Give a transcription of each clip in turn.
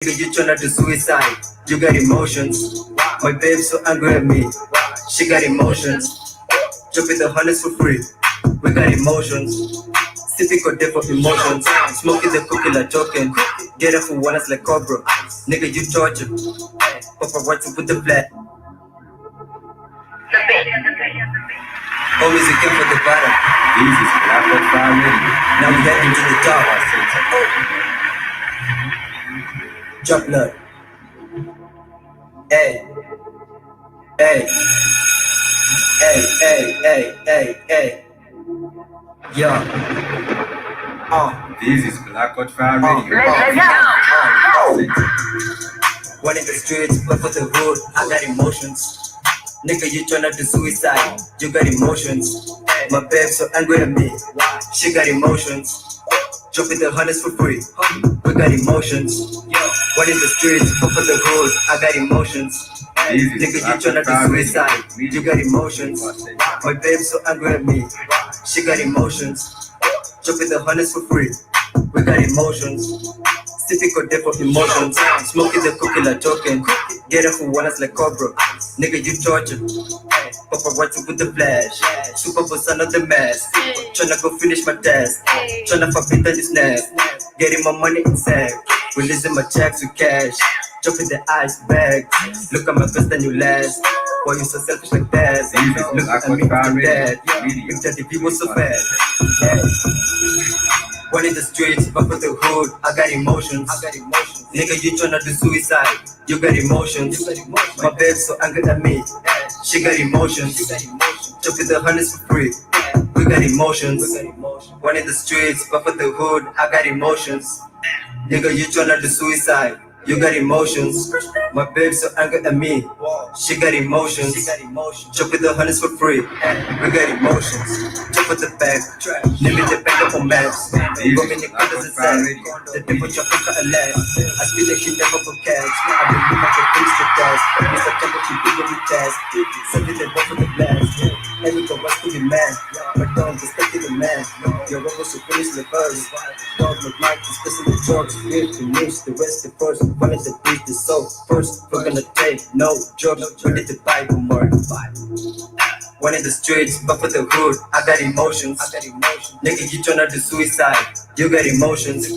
You tryna do suicide, you got emotions. My babe so angry at me, she got emotions. Drop in the harness for free, we got emotions. Sipping or death of emotions, smoking the cookie like joking. Get up for one that's like cobra, nigga you torture. Papa what's up with the flat? Always again for the bottom. This is Black Family. Now we heading to the top. Drop blood. Hey, hey, hey. Yeah. This is Black Family. One in the streets, but for the hood, I got emotions. Nigga, you tryna do suicide, you got emotions. My babe so angry at me, she got emotions. Dropping the harness for free, we got emotions. One in the streets, but for the hood, I got emotions. Nigga, you tryna do suicide, you got emotions. My babe so angry at me, she got emotions. Dropping the harness for free, we got emotions. Sipping or death of emotions, smoking the cookie like joking. Get up for one that's like cobra, nigga you torture. Papa what's up with the flash, super boss another mess. Tryna go finish my task, tryna fuck with this nest. Getting my money inside, releasing my checks with cash. Jumping the ice bag, look at my best and you last. Why you so selfish like that? Look at me from that. If that if you was so bad. One in the streets, but for the hood, I got emotions. Nigga, you tryna do suicide, you got emotions. My babe so angry at me, she got emotions. Jumping the harness for free, we got emotions. One in the streets, but for the hood, I got emotions. Nigga, you tryna do suicide, you got emotions. My babe so angry at me, she got emotions. Jumping the harness for free, we got emotions. Jump at the back, living the back up on maps. Roaming the corners and sand, the devil jumping for a laugh. I speak the shit never for cash. I believe I can fix the task. Mr. Temple, you big every task. Something that went for the blast. Every go wants to be mad, but don't respect the man. Your role was to finish the verse. Don't look like discussing the jokes. We'll finish the rest the first. One of the beat is so first. We're gonna take no jokes. We need the Bible more. One in the streets, but for the hood, I got emotions. Nigga, you tryna do suicide, you got emotions.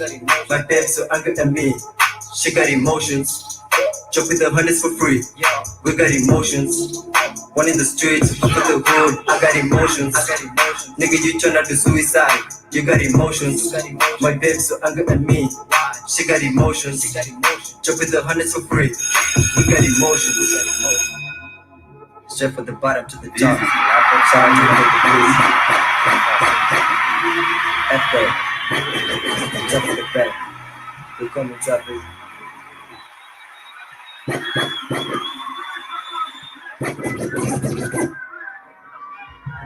My babe so angry at me, she got emotions. Dropping the harness for free, we got emotions. One in the streets, but for the hood, I got emotions. Nigga, you tryna do suicide, you got emotions. My babe so angry at me, she got emotions. Dropping the harness for free, we got emotions. Straight from the bottom to the top. Sorry to the blues. Echo. Top of the back. We come and drop it.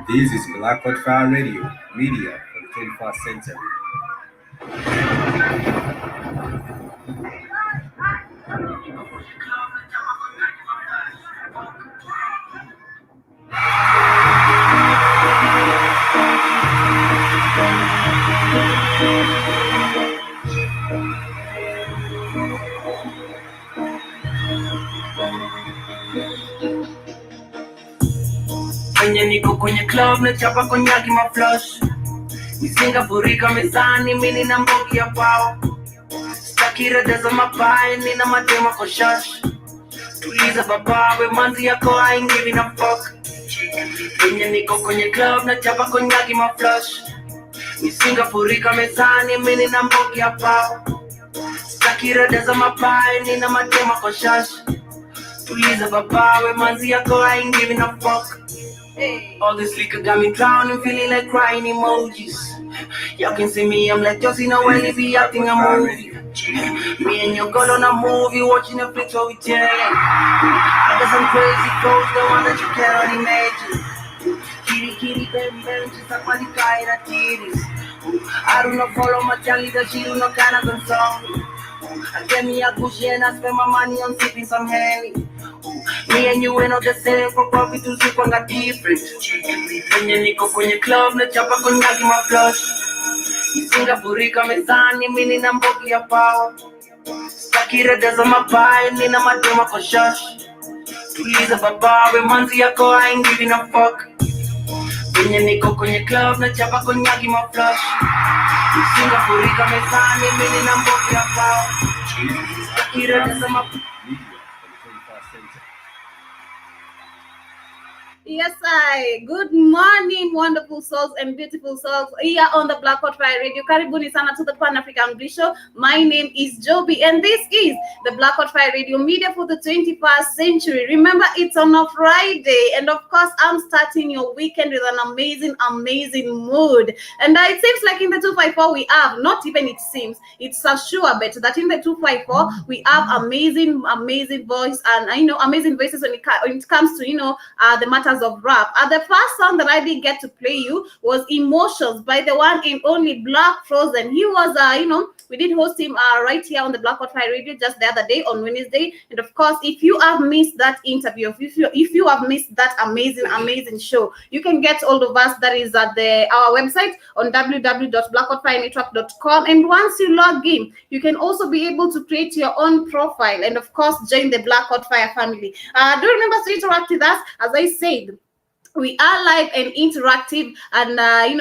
This is Black Fire Radio, media for the 21st century. Kwenye niko kwenye club na chapa konyaki maflush. Nisingapurika mezani mini na mbogi ya pao. Stakira deza mapai nina madema kwa shash. Tuliza babawe manzi yako I ain't giving a fuck. Kwenye niko kwenye club na chapa konyaki maflush. Nisingapurika mezani mini na mbogi ya pao. Stakira deza mapai nina madema kwa shash. Tuliza babawe manzi yako I ain't giving a fuck. All this liquor got me drowning, feeling like crying emojis. Y'all can see me, I'm like Josie, no way, be acting a movie. Me and your girl on a movie, watching a flick, so we telling. I got some crazy clothes, the one that you cannot imagine. Kitty, baby, just like my guy titties. I do not follow my channel, that she do not kind of concern. I get me a Gucci and I spend my money on sipping some Henny. Me and you ain't not the same, for coffee to sip on got different. Kwenye niko kwenye club na chapa konyaki maflush. Nisingapurika mezani mini na mbogi ya pao. Stakira mapai, nina madema kwa shush. Tuliza babawe, manzi yako I ain't giving a fuck. Venye niko kwenye club na chapa konyagi maflush. Singapore mezani, mimi na mbogi ya pao. Stakira mapai. Yes, good morning, wonderful souls and beautiful souls here on the Black Hot Fire Radio. Karibuni sana to the Pan-African Bliss Show. My name is Joby and this is the Black Hot Fire Radio media for the 21st century. Remember, it's on a Friday and of course, I'm starting your weekend with an amazing mood. And it seems like in the 254 we have, not even it seems, it's a sure bet that in the 254 we have amazing voice and amazing voices when it comes to the matters of rap. The first song that I did get to play you was Emotions by the one and only Black Frozen. He was we did host him right here on the Black Hot Fire Radio just the other day on Wednesday. And of course, if you have missed that interview, if you have missed that amazing show, you can get all of us. That is at our website on www.blackhotfirenetwork.com. And once you log in, you can also be able to create your own profile and of course join the Black Hot Fire family. Do remember to interact with us. As I said, we are live and interactive, and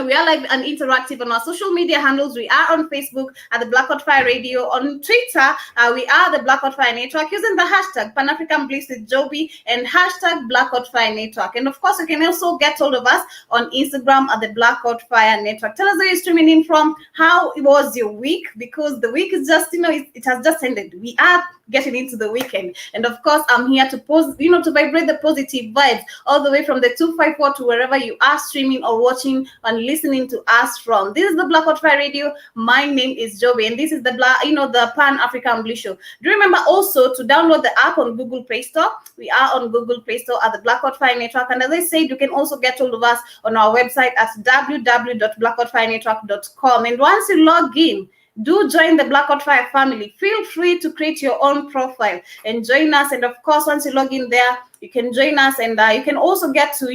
we are live and interactive on our social media handles. We are on Facebook at the Black Hot Fire Radio. On Twitter, we are the Black Hot Fire Network using the hashtag Pan-African Bliss with Joby and hashtag Black Hot Fire Network. And of course, you can also get hold of us on Instagram at the Black Hot Fire Network. Tell us where you're streaming in from. How was your week? Because the week is just, it has just ended. We are getting into the weekend, and of course, I'm here to to vibrate the positive vibes all the way from the 254 to wherever you are streaming or watching and listening to us from. This is the Black Hot Fire Radio. My name is Joby, and this is the the Pan-African Bliss Show. Do remember also to download the app on Google Play Store. We are on Google Play Store at the Black Hot Fire Network, and as I said, you can also get hold of us on our website at www.blackhotfirenetwork.com. And once you log in, do join the Black Hot Fire family. Feel free to create your own profile and join us. And of course, once you log in there, you can join us, and you can also get to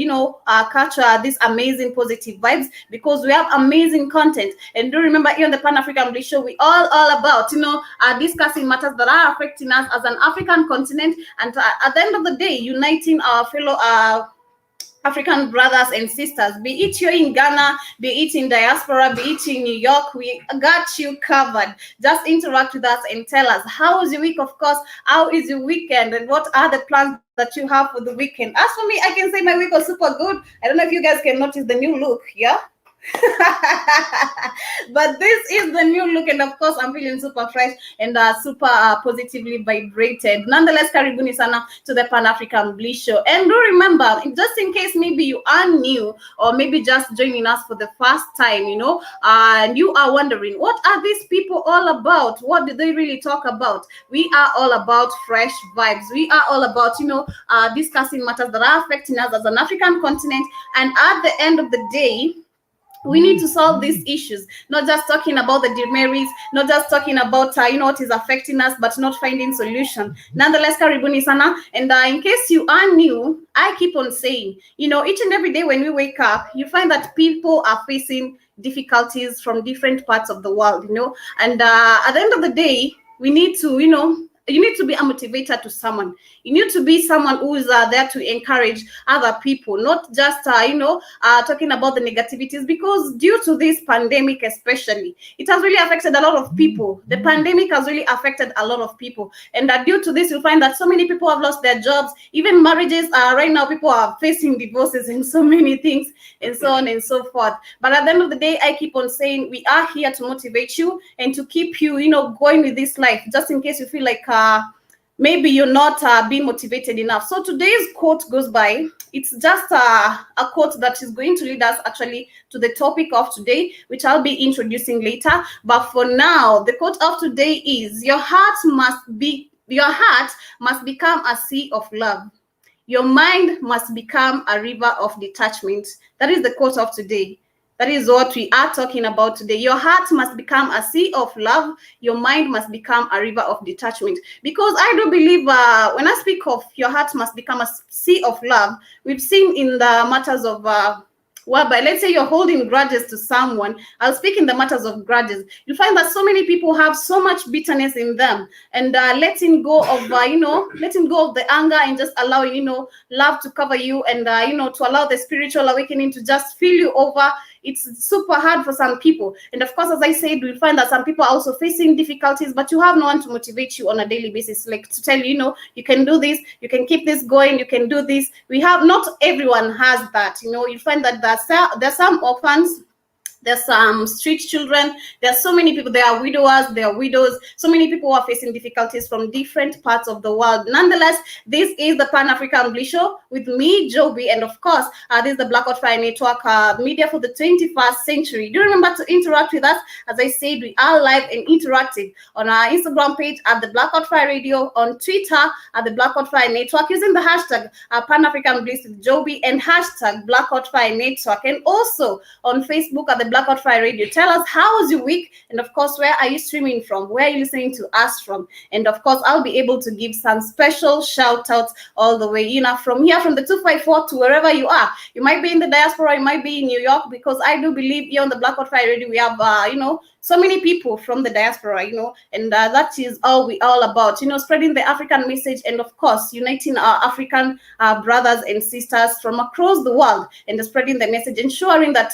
catch these amazing positive vibes, because we have amazing content. And do remember, here on the Pan-African Bliss Show, we all about discussing matters that are affecting us as an African continent, and at the end of the day, uniting our fellow African brothers and sisters, be it you're in Ghana, be it in diaspora, be it in New York, we got you covered. Just interact with us and tell us, how is your week? Of course, how is your weekend, and what are the plans that you have for the weekend? As for me, I can say my week was super good. I don't know if you guys can notice the new look, yeah? But this is the new look, and of course I'm feeling super fresh and super positively vibrated. Nonetheless, karibuni sana to the Pan-African Bliss Show. And do remember, just in case maybe you are new or maybe just joining us for the first time, and you are wondering, what are these people all about? What do they really talk about? We are all about fresh vibes. We are all about discussing matters that are affecting us as an African continent, and at the end of the day, we need to solve these issues, not just talking about the demerits, not just talking about what is affecting us, but not finding solution. Nonetheless, karibuni sana. And in case you are new, I keep on saying, each and every day when we wake up, you find that people are facing difficulties from different parts of the world, and at the end of the day, we need to, you need to be a motivator to someone. You need to be someone who is there to encourage other people, not just, talking about the negativities, because due to this pandemic especially, it has really affected a lot of people. The pandemic has really affected a lot of people. And due to this, you'll find that so many people have lost their jobs, even marriages. Right now, people are facing divorces and so many things and so on and so forth. But at the end of the day, I keep on saying we are here to motivate you and to keep you, going with this life, just in case you feel like maybe you're not being motivated enough. So today's quote goes by, it's just a quote that is going to lead us actually to the topic of today, which I'll be introducing later. But for now, the quote of today is, your heart must become a sea of love. Your mind must become a river of detachment. That is the quote of today. That is what we are talking about today. Your heart must become a sea of love. Your mind must become a river of detachment. Because I do believe when I speak of your heart must become a sea of love, we've seen in the matters of whereby, let's say you're holding grudges to someone. I'll speak in the matters of grudges. You'll find that so many people have so much bitterness in them, and letting go of letting go of the anger and just allowing love to cover you, and to allow the spiritual awakening to just fill you over. It's super hard for some people, and of course, as I said, we'll find that some people are also facing difficulties, but you have no one to motivate you on a daily basis, like to tell you, you can do this, you can keep this going, you can do this. Not everyone has that. You find that there's some orphans, there's some street children, there are so many people, there are widowers, there are widows, so many people who are facing difficulties from different parts of the world. Nonetheless, this is the Pan-African Bliss Show with me, Joby, and of course, this is the Black Out Fire Network media for the 21st century. Do remember to interact with us. As I said, we are live and interactive on our Instagram page at the Black Out Fire Radio, on Twitter at the Black Out Fire Network, using the hashtag Pan-African Bliss with Joby and hashtag Black Out Fire Network, and also on Facebook at the Black Out Fire Radio. Tell us, how was your week? And of course, where are you streaming from? Where are you listening to us from? And of course, I'll be able to give some special shout outs all the way, from here, from the 254 to wherever you are. You might be in the diaspora, you might be in New York, because I do believe here on the Black Out Fire Radio, we have, so many people from the diaspora, and that is all we all about, spreading the African message, and of course, uniting our African brothers and sisters from across the world, and spreading the message, ensuring that,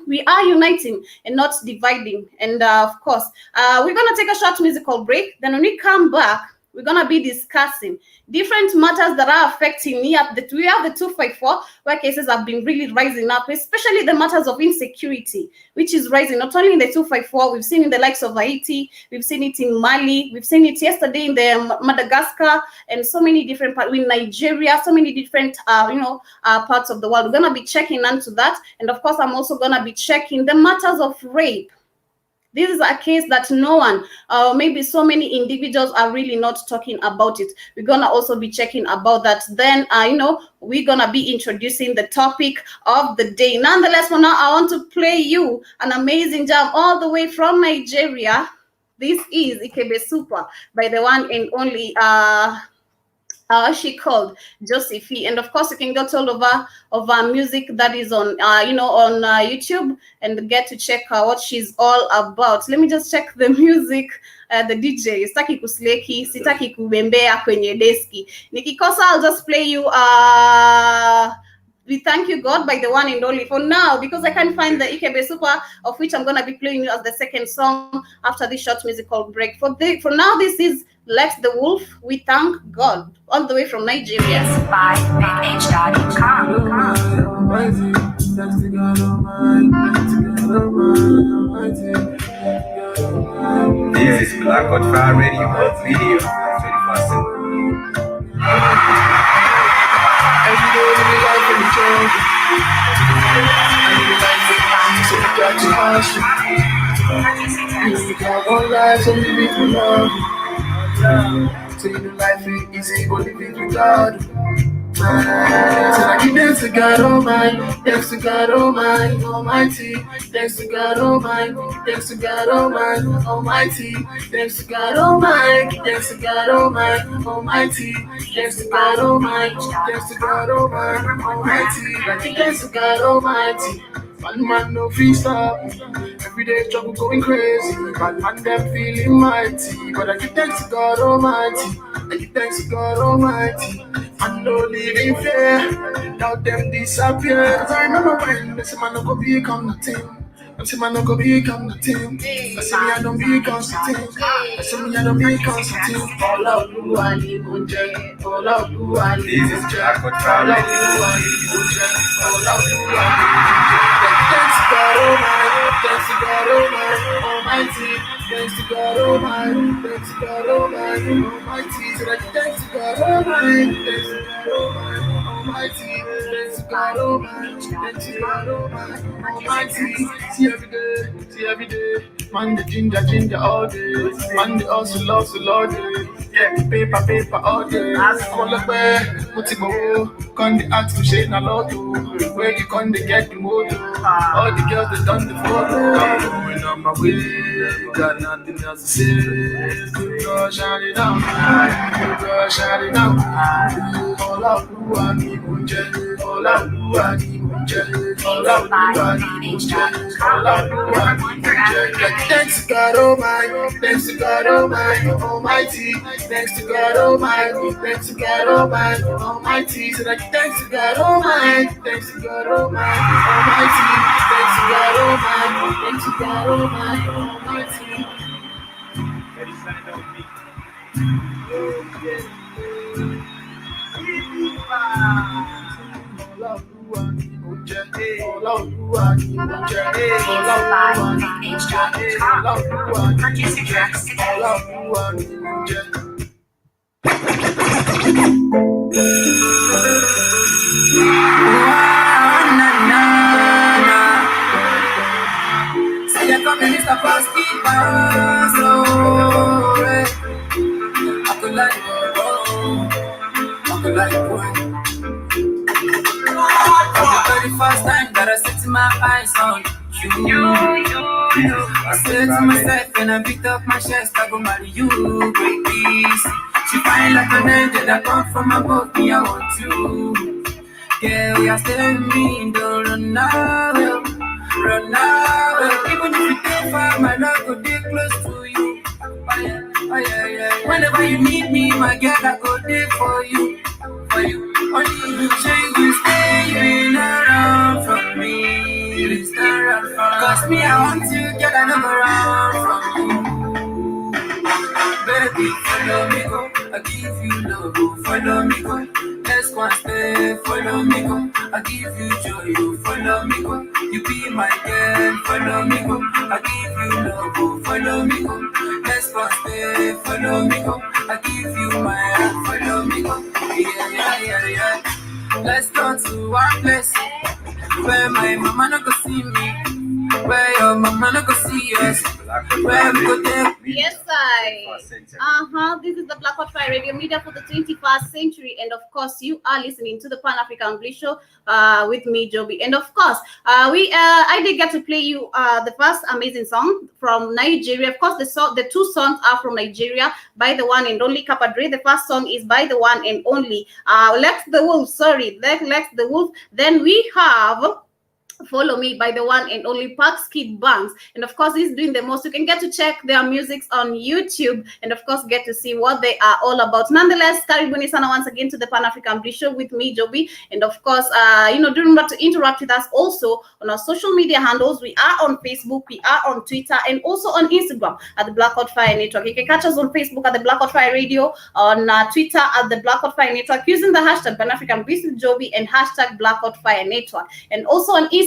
we are uniting and not dividing. And of course, we're going to take a short musical break. Then when we come back, we're going to be discussing different matters that are affecting me. We have the 254, where cases have been really rising up, especially the matters of insecurity, which is rising not only in the 254, we've seen in the likes of Haiti, we've seen it in Mali, we've seen it yesterday in the Madagascar, and so many different parts, in Nigeria, so many different, parts of the world. We're going to be checking into that. And of course, I'm also going to be checking the matters of rape. This is a case that no one, maybe so many individuals are really not talking about it. We're going to also be checking about that. Then, we're going to be introducing the topic of the day. Nonetheless, for now, I want to play you an amazing jam all the way from Nigeria. This is Ikebe Super by the one and only, she called Josephine. And of course, you can get all of our music that is on on YouTube, and get to check what she's all about. Let me just check the music. The DJ, sitaki kusleki, sitaki kubembea kwenye deski. Nikikosa, I'll just play you We Thank You God by the one and only for now, because I can't find the Ikebe Super, of which I'm going to be playing you as the second song after this short musical break. For now, this is Lex the Wolf, We Thank God, all the way from Nigeria. By This is Black Out Fire Radio, media, 21st century. Every day we live life in the jungle. I live life so we got to hustle. You got one life, so live it with love. So you know life ain't easy, but live it with God. So I give thanks to God Almighty, thanks to God Almighty, Almighty, thanks to God Almighty, thanks to God Almighty, Almighty, thanks to God Almighty, thanks to God Almighty, Almighty, thanks to God Almighty, thanks to God Almighty, Almighty, thanks to God Almighty. Bad man no free stop. Every day trouble going crazy. Bad man them feeling mighty. But I give thanks to God Almighty. I give thanks to God Almighty. I no live in fear. Doubt them disappear. Cause I remember when they say man no go become nothing. I say man no go become nothing. I say me I don't become something. I say me I don't become something. All out blue I live on jet. All out blue I live on jet. All out blue I live on jet. All out blue I live on jet. Thanks to God Almighty, thanks to God Almighty, thanks to God Almighty, thanks to God Almighty, Almighty. So that thanks to God Almighty, thanks to God Almighty, thanks to God Almighty, thanks to God Almighty. See every day, man the ginger all day, man the hustle all day, yeah, paper all day. I'm all up there, Mutibo, con the ask to shade na lotto, where you con the get the motor, all the girls that done the photo. I'm going on my way, got nothing else to say. Good girl, shout it out, good girl, shout it out. All out blue, I need one jet, all out blue. Thanks to God Almighty, thanks to God Almighty, Almighty. Thanks to God Almighty, thanks to God Almighty, Almighty. So like thanks to God Almighty, thanks to God Almighty, Almighty. Thanks to God Almighty, thanks to God Almighty, Almighty. Purchase your tracks today. Say you're coming, Mr. Basketball, so I could like, I could like, the very first time that I set my eyes on you. I said to myself and I beat up my chest, I go marry you, baby. She fine like an angel that come from above me, I want you. Yeah, we are staying with me, don't run now, run now. Even if you take far, my love go dey close to you. Oh yeah, oh yeah, yeah. Whenever you need me, my girl, I go there for you. For you, only you say you stay around from me. You stay around from. Cause me, I want you, girl, I never run from you. Baby, follow me go. I give you love, oh, follow me go. Let's go and stay, follow me go. I give you joy, you follow me go. You be my girl, follow me go. I give you love, oh, follow me go. Let's go and stay, follow me go. I give you my heart, follow me go. Yeah, yeah, yeah, yeah. Let's go to one place where my mama not go see me, where your mama not go see us, where we go there. Yes, This is the Black Hot Fire Radio Media for the 21st century, and of course, you are listening to the Pan African Bliss Show with me, Joby. And of course, I did get to play you the first amazing song from Nigeria. Of course, the two songs are from Nigeria by the one and only Kapadre. The first song is by the one and only Lex the Wolf. Lex the Wolf. Then we have Follow Me by the one and only Parks Kid Banks. And of course, he's doing the most. You can get to check their music on YouTube and of course get to see what they are all about. Nonetheless, karibuni sana once again to the Pan African Bliss Show with me, Joby. And of course, do remember to interact with us also on our social media handles. We are on Facebook, we are on Twitter, and also on Instagram at the Black Hot Fire Network. You can catch us on Facebook at the Black Hot Fire Radio, on Twitter at the Black Hot Fire Network using the hashtag Pan African Bliss with Joby and hashtag Black Hot Fire Network. And also on Instagram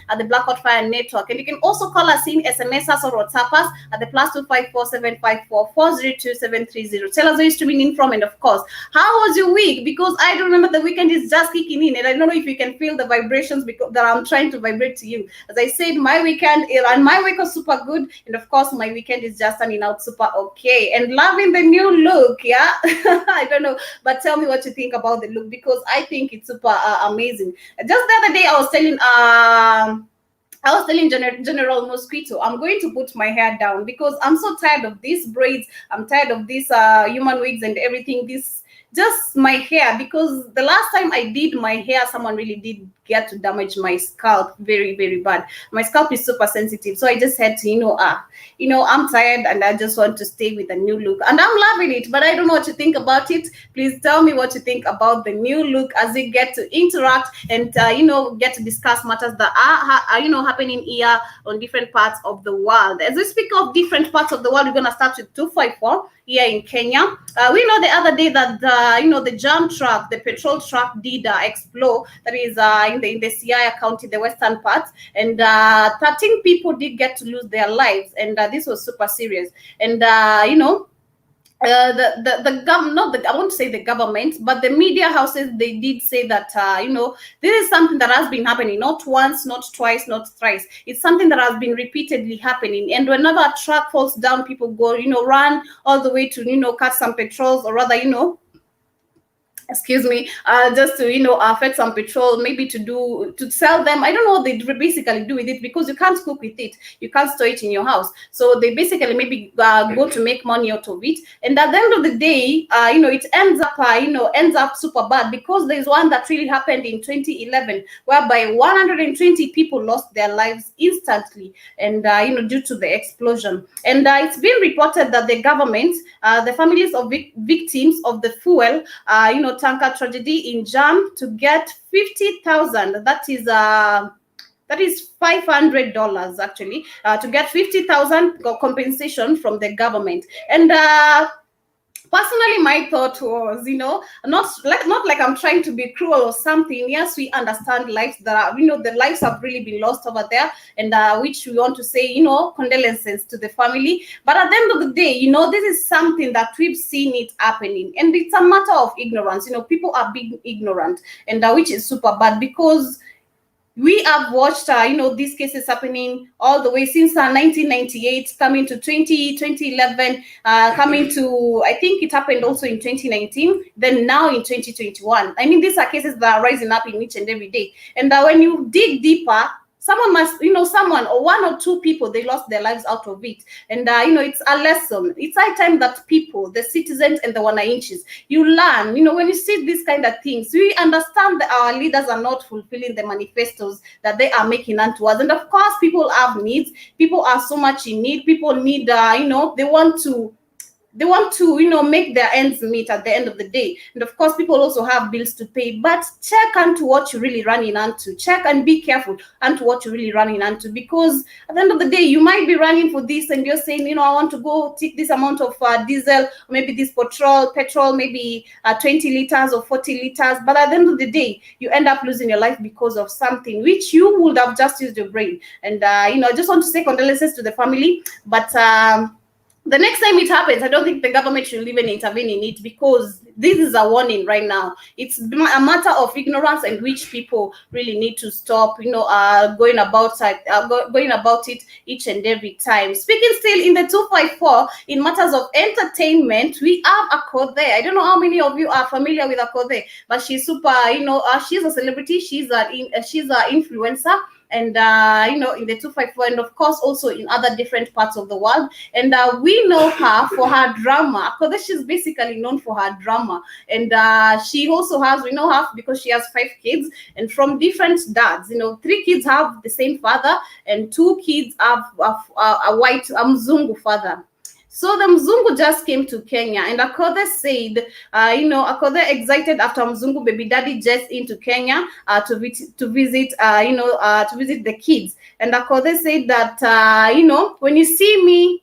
at the Black Hot Fire Network. And you can also call us in, SMS us or WhatsApp us at the +254-754-402-730. Tell us where you're streaming in from, and of course, how was your week? Because I remember the weekend is just kicking in, and I don't know if you can feel the vibrations because that I'm trying to vibrate to you. As I said, my week was super good, and of course, my weekend is just turning out super okay. And loving the new look, yeah. I don't know, but tell me what you think about the look because I think it's super amazing. Just the other day, I was telling General Mosquito, I'm going to put my hair down because I'm so tired of these braids. I'm tired of these human wigs and everything. Just my hair, because the last time I did my hair, someone really did get to damage my scalp very, very bad. My scalp is super sensitive, so I just had to, I'm tired and I just want to stay with a new look, and I'm loving it. But I don't know what you think about it. Please tell me what you think about the new look as we get to interact and get to discuss matters that are happening here on different parts of the world. As we speak of different parts of the world, we're gonna start with 254 here in Kenya. We know the other day that the jam truck, the petrol truck did explode. That is in the Siaya County, the western part, and 13 people did get to lose their lives, and this was super serious. And I won't say the government, but the media houses, they did say that this is something that has been happening not once, not twice, not thrice. It's something that has been repeatedly happening, and whenever a truck falls down, people go run all the way to catch some petrols, or rather excuse me, just to affect some petrol, maybe to sell them. I don't know what they basically do with it, because you can't cook with it, you can't store it in your house. So they basically maybe go to make money out of it, and at the end of the day, it ends up super bad, because there's one that really happened in 2011, whereby 120 people lost their lives instantly, and due to the explosion. And it's been reported that the government, the families of victims of the fuel tanker tragedy in Jam, to get 50,000. That is $500 actually, to get 50,000 compensation from the government. And personally, my thought was, not like I'm trying to be cruel or something. Yes, we understand lives that are, the lives have really been lost over there, and which we want to say, condolences to the family. But at the end of the day, this is something that we've seen it happening, and it's a matter of ignorance. People are being ignorant, and which is super bad, because we have watched, these cases happening all the way since 1998, coming to 2011, coming to, I think it happened also in 2019, then now in 2021. I mean, these are cases that are rising up in each and every day. And when you dig deeper, someone must, someone or one or two people, they lost their lives out of it. And, it's a lesson. It's high time that people, the citizens and the Wananchis, you learn, when you see these kind of things, we understand that our leaders are not fulfilling the manifestos that they are making unto us. And of course, people have needs. People are so much in need. People need, they want to, make their ends meet at the end of the day. And of course, people also have bills to pay. But check onto what you're really running onto. Check and be careful onto what you're really running onto. Because at the end of the day, you might be running for this and you're saying, I want to go take this amount of diesel, or maybe this petrol, maybe 20 liters or 40 liters. But at the end of the day, you end up losing your life because of something which you would have just used your brain. And, I just want to say condolences to the family. But the next time it happens, I don't think the government should even intervene in it, because this is a warning right now. It's a matter of ignorance, and which people really need to stop, going about it each and every time. Speaking still in the 254, in matters of entertainment, we have Akode. I don't know how many of you are familiar with Akode, but she's super, she's a celebrity. She's an influencer. And in the 254, and of course also in other different parts of the world. And we know her for her drama, because she's basically known for her drama. And she also has, we know her because she has 5 kids, and from different dads. 3 kids have the same father, and 2 kids have a white Mzungu father. So the Mzungu just came to Kenya, and Akode said, Akode excited after Mzungu baby daddy just into Kenya to visit the kids. And Akode said that, when you see me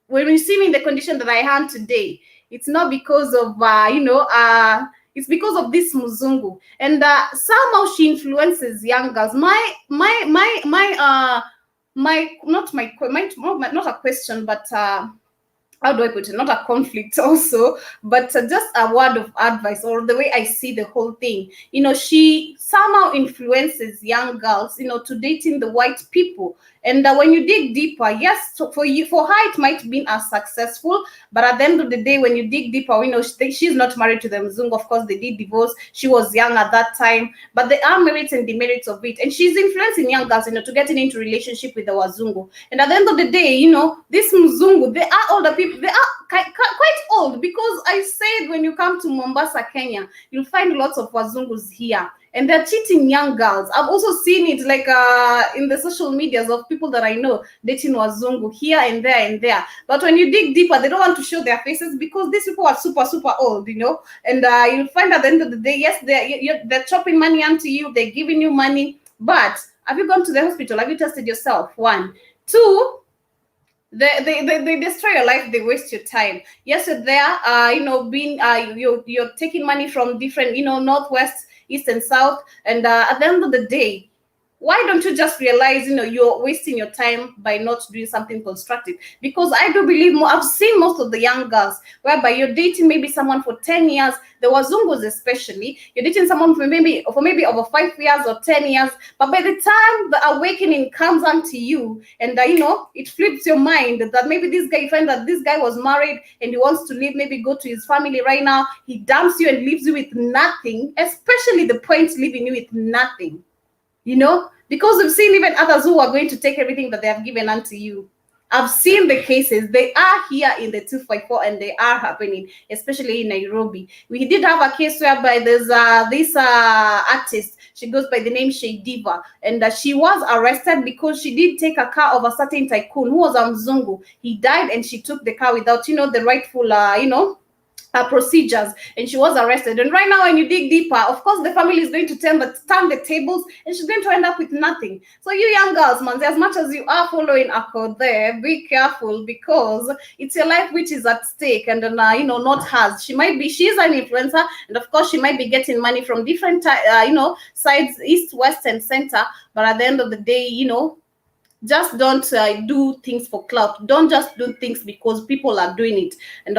in the condition that I am today, it's not because of, it's because of this Mzungu. And somehow she influences young girls. Not a question, but how do I put it? Not a conflict also, but just a word of advice, or the way I see the whole thing. She somehow influences young girls, to dating the white people. And when you dig deeper, yes, so for her, it might have been as successful. But at the end of the day, when you dig deeper, she's not married to the Mzungu. Of course, they did divorce. She was young at that time. But there are merits and demerits of it. And she's influencing young girls, to getting into relationship with the Wazungu. And at the end of the day, this Mzungu, they are older people. They are quite old, because I said when you come to Mombasa, Kenya, you'll find lots of Wazungus here. And they're cheating young girls. I've also seen it like in the social medias of people that I know dating Wazungu here and there and there. But when you dig deeper, they don't want to show their faces, because these people are super, super old, And you'll find at the end of the day, yes, they're chopping money onto you. They're giving you money. But have you gone to the hospital? Have you tested yourself? 1. 2, they destroy your life. They waste your time. Yes, you're there, you're taking money from different, northwest, east and south. And at the end of the day, why don't you just realize, you're wasting your time by not doing something constructive? Because I do believe I've seen most of the young girls whereby you're dating maybe someone for 10 years, the Wazungus especially, you're dating someone for maybe over 5 years or 10 years, but by the time the awakening comes onto you and it flips your mind that maybe this guy, you find that this guy was married and he wants to leave, maybe go to his family right now, he dumps you and leaves you with nothing, especially the point leaving you with nothing. Because we've seen even others who are going to take everything that they have given unto you. I've seen the cases. They are here in the 254 and they are happening, especially in Nairobi. We did have a case whereby there's this artist. She goes by the name Shay Diva, and she was arrested because she did take a car of a certain tycoon who was a Mzungu. He died and she took the car without, the rightful, procedures, and she was arrested. And right now, when you dig deeper, of course, the family is going to turn the tables, and she's going to end up with nothing. So you young girls, man, as much as you are following a code there, be careful, because it's your life which is at stake, and not hers. She's an influencer, and of course, she might be getting money from different sides, east, west, and center. But at the end of the day, just don't do things for clout. Don't just do things because people are doing it. And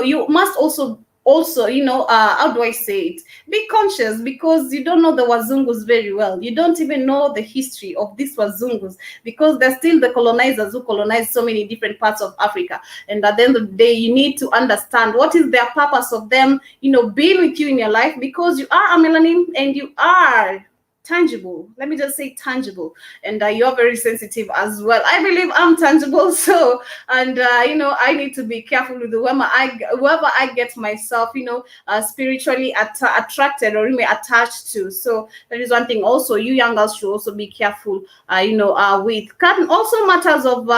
you must also how do I say it? Be conscious, because you don't know the Wazungus very well. You don't even know the history of these Wazungus, because they're still the colonizers who colonized so many different parts of Africa. And at the end of the day, you need to understand what is their purpose of them, being with you in your life, because you are a melanin and you are tangible. Let me just say tangible, and you're very sensitive as well. I believe I'm tangible, so I need to be careful with whoever I get myself spiritually attracted or attached to. So that is one thing. Also, you young girls should also be careful with also matters of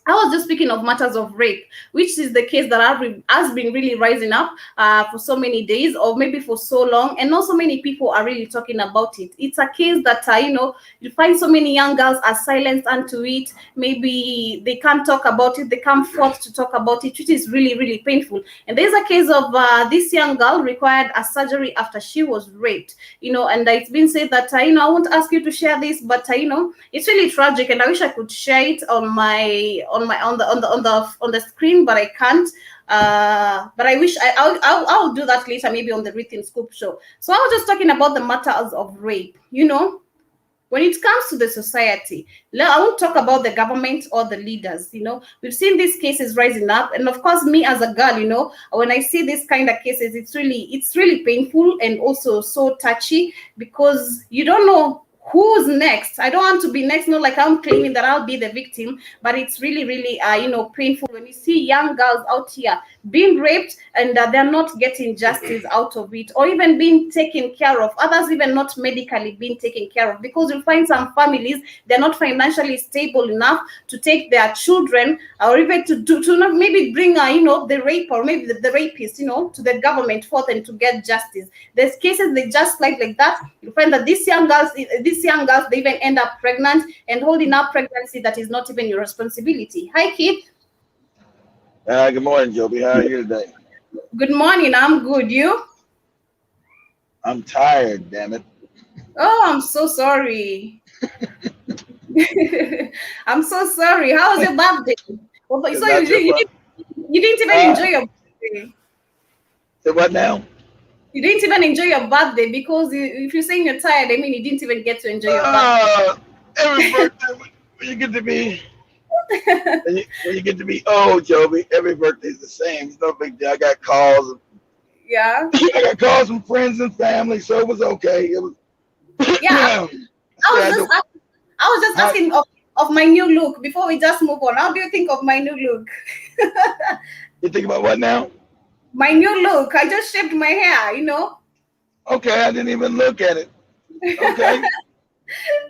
I was just speaking of matters of rape, which is the case that has been really rising up for so many days, or maybe for so long, and not so many people are really talking about it. It's a case that you find so many young girls are silenced unto it. Maybe they can't talk about it, they can't force to talk about it, which is really, really painful. And there's a case of this young girl required a surgery after she was raped. And it's been said that I won't ask you to share this, but it's really tragic, and I wish I could share it on the screen, but I can't. But I wish I'll do that later, maybe on the Written Scoop show. So I was just talking about the matters of rape. When it comes to the society, I won't talk about the government or the leaders. We've seen these cases rising up, and of course, me as a girl, when I see these kind of cases, it's really painful and also so touchy, because you don't know who's next. I don't want to be next, not like I'm claiming that I'll be the victim, but it's really, really, painful when you see young girls out here being raped and they're not getting justice out of it, or even being taken care of. Others even not medically being taken care of, because you'll find some families, they're not financially stable enough to take their children, or even to not maybe bring, the rape, or maybe the rapist, to the government forth and to get justice. There's cases they just like that. You find that these young girls, they even end up pregnant and holding up pregnancy that is not even your responsibility. Hi, Keith. Good morning, Joby. How are you today? Good morning. I'm good. You? I'm tired, damn it. Oh, I'm so sorry. I'm so sorry. How was your birthday? So you didn't even enjoy your birthday. So what now? You didn't even enjoy your birthday, because if you're saying you're tired, I mean, you didn't even get to enjoy your birthday. Every birthday, when you get to be when you get to be old, Joby, every birthday's the same. It's no big deal. I got calls. Yeah. I got calls from friends and family, so it was okay. It was. Yeah. I was just asking of my new look before we just move on. How do you think of my new look? You think about what now? My new look. I just shaved my hair, Okay, I didn't even look at it. Okay.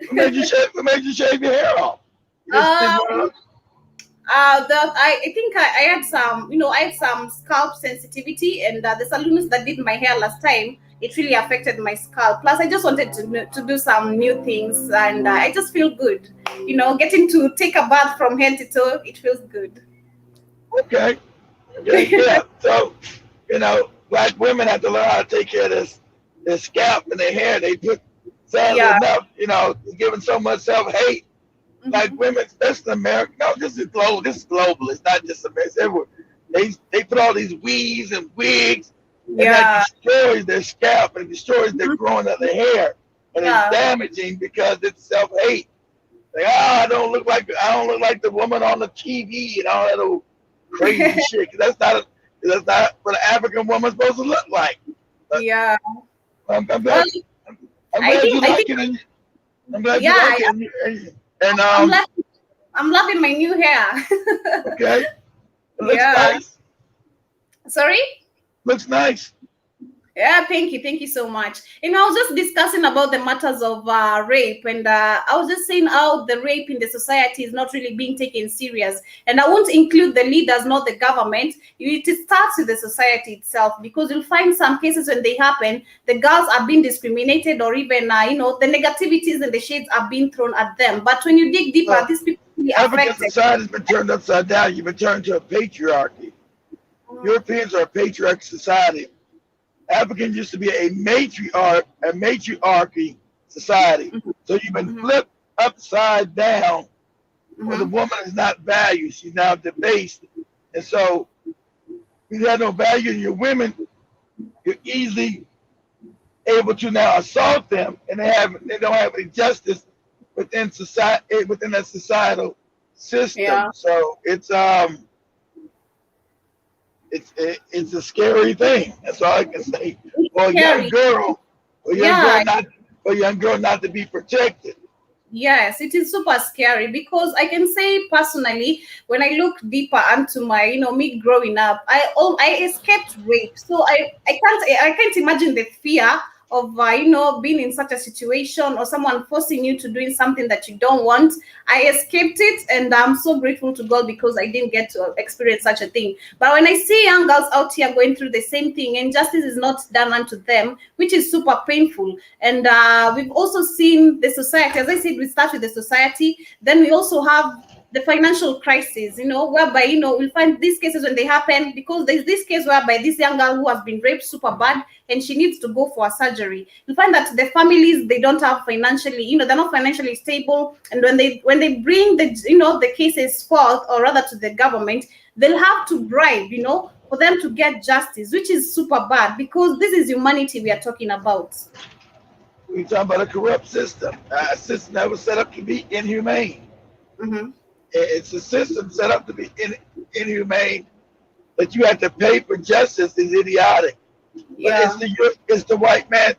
What made you shave your hair off? I think I had some, I had some scalp sensitivity, and the salons that did my hair last time, it really affected my scalp. Plus, I just wanted to do some new things, and I just feel good. Getting to take a bath from head to toe, it feels good. Okay. Yeah. So, Black women have to learn how to take care of their scalp and their hair. They put Sadly Yeah. enough, giving so much self-hate, like women, especially in America. No, this is global. This is global. It's not just America. It's everywhere. They put all these weaves and wigs, and that destroys their scalp and destroys their growing of their hair, and it's damaging because it's self-hate. Like, I don't look like the woman on the TV and all that old crazy shit. 'Cause that's not what an African woman's supposed to look like. But Yeah. I'm glad, Well, I'm glad you like it. And I'm glad you like it. And I'm loving my new hair. okay, it looks nice. Sorry? Looks nice. Yeah, thank you so much. I was just discussing about the matters of rape, and I was just saying how the rape in the society is not really being taken serious. And I won't include the leaders, not the government. It starts with the society itself, because you'll find some cases when they happen, the girls are being discriminated, or even the negativities and the shades are being thrown at them. But when you dig deeper, these people really African affected. society has been turned upside down. You've been turned to a patriarchy. Europeans are a patriarchal society. Africans used to be a matriarchy society. So you've been flipped upside down, where the woman is not valued. She's now debased. And so you have no value in your women, you're easily able to now assault them, and they don't have any justice within society, within that societal system. Yeah. So it's a scary thing. That's all I can say. For a young girl, not to be protected. Yes, it is super scary, because I can say personally, when I look deeper into my, me growing up, I escaped rape. So I can't imagine the fear of being in such a situation, or someone forcing you to doing something that you don't want. I escaped it, and I'm so grateful to God because I didn't get to experience such a thing. But when I see young girls out here going through the same thing, and justice is not done unto them, which is super painful. And we've also seen the society, as I said, we start with the society, then we also have the financial crisis, whereby, we'll find these cases when they happen, because there's this case whereby this young girl who has been raped super bad, and she needs to go for a surgery. You find that the families, they don't have financially, they're not financially stable. And when they bring the cases forth, or rather to the government, they'll have to bribe, for them to get justice, which is super bad, because this is humanity we are talking about. We're talking about a corrupt system, a system that was set up to be inhumane. It's a system set up to be inhumane, that you have to pay for justice is idiotic. Yeah. But it's the white man.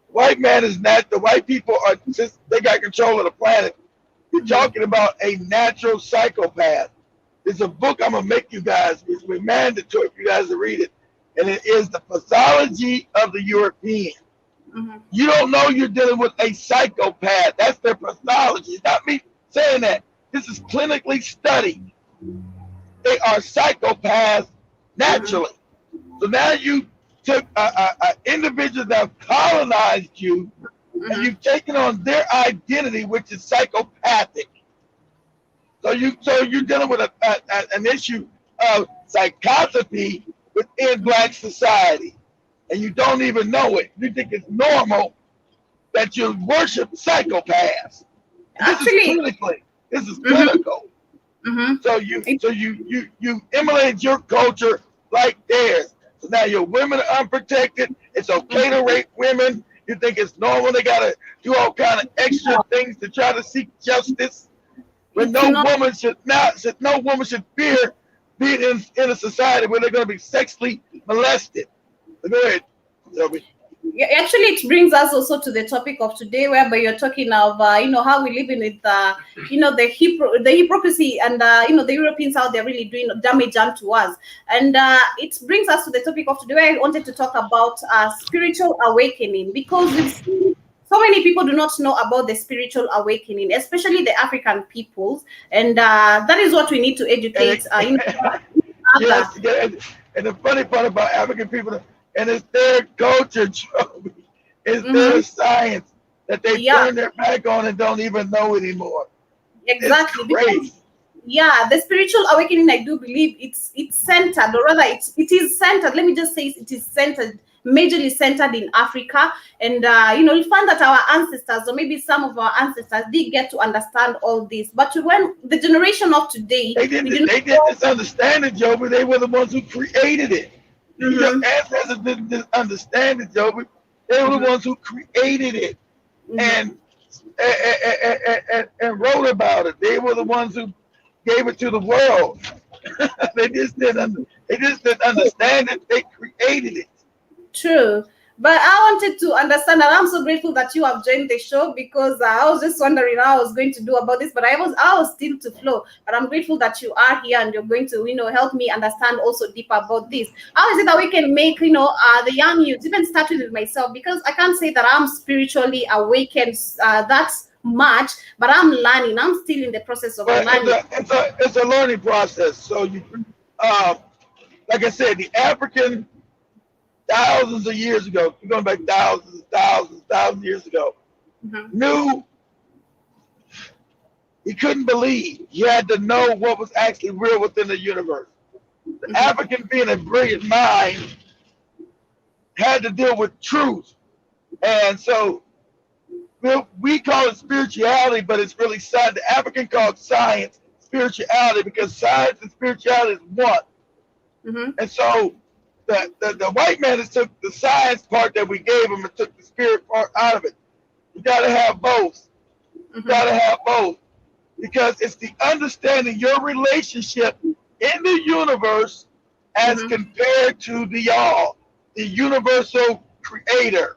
White man is not, the white people are just, they got control of the planet. You're talking about a natural psychopath. There's a book I'm going to make you guys, it's mandatory for you guys to read it. And it is The Pathology of the European. You don't know you're dealing with a psychopath. That's their pathology. It's not me saying that. This is clinically studied. They are psychopaths naturally. So now you took individuals that have colonized you, and you've taken on their identity, which is psychopathic. So you're dealing with an issue of psychopathy within Black society, and you don't even know it. You think it's normal that you worship psychopaths. This is clinical. So you emulate your culture like theirs. So now your women are unprotected. It's okay to rape women. You think it's normal. They gotta do all kind of extra things to try to seek justice. But no woman should fear being in a society where they're gonna be sexually molested. Go ahead, Joby. Yeah, actually, it brings us also to the topic of today, whereby you're talking of how we live in with the hypocrisy, and the Europeans, how they're really doing damage unto us. And it brings us to the topic of today, where I wanted to talk about spiritual awakening, because we've seen so many people do not know about the spiritual awakening, especially the African peoples, and that is what we need to educate. Yes, and the funny part about African people, and it's their culture, Joby. It's their science that they turn their back on and don't even know anymore. Exactly. Because, the spiritual awakening, I do believe it's centered, or rather it is centered. Let me just say it is centered majorly centered in Africa. And you'll find that our ancestors, or maybe some of our ancestors, did get to understand all this. But when the generation of today, they didn't understand it, Joby. They were the ones who created it. Your ancestors didn't understand it, Joby. They were the ones who created it and wrote about it. They were the ones who gave it to the world. They just didn't understand it. They created it. True. But I wanted to understand, and I'm so grateful that you have joined the show, because I was just wondering how I was going to do about this, but I was still to flow. But I'm grateful that you are here and you're going to, help me understand also deeper about this. How is it that we can make, the young youth, even starting with myself, because I can't say that I'm spiritually awakened that much, but I'm learning. I'm still in the process of learning. It's a learning process. So you, like I said, the African, thousands of years ago, we're going back thousands years ago, knew he couldn't believe. He had to know what was actually real within the universe. The African, being a brilliant mind, had to deal with truth. And so we call it spirituality, but it's really science. The African called science spirituality, because science and spirituality is one. And so the white man has took the science part that we gave him and took the spirit part out of it. You got to have both. You got to have both, because it's the understanding your relationship in the universe as compared to the all, the universal creator.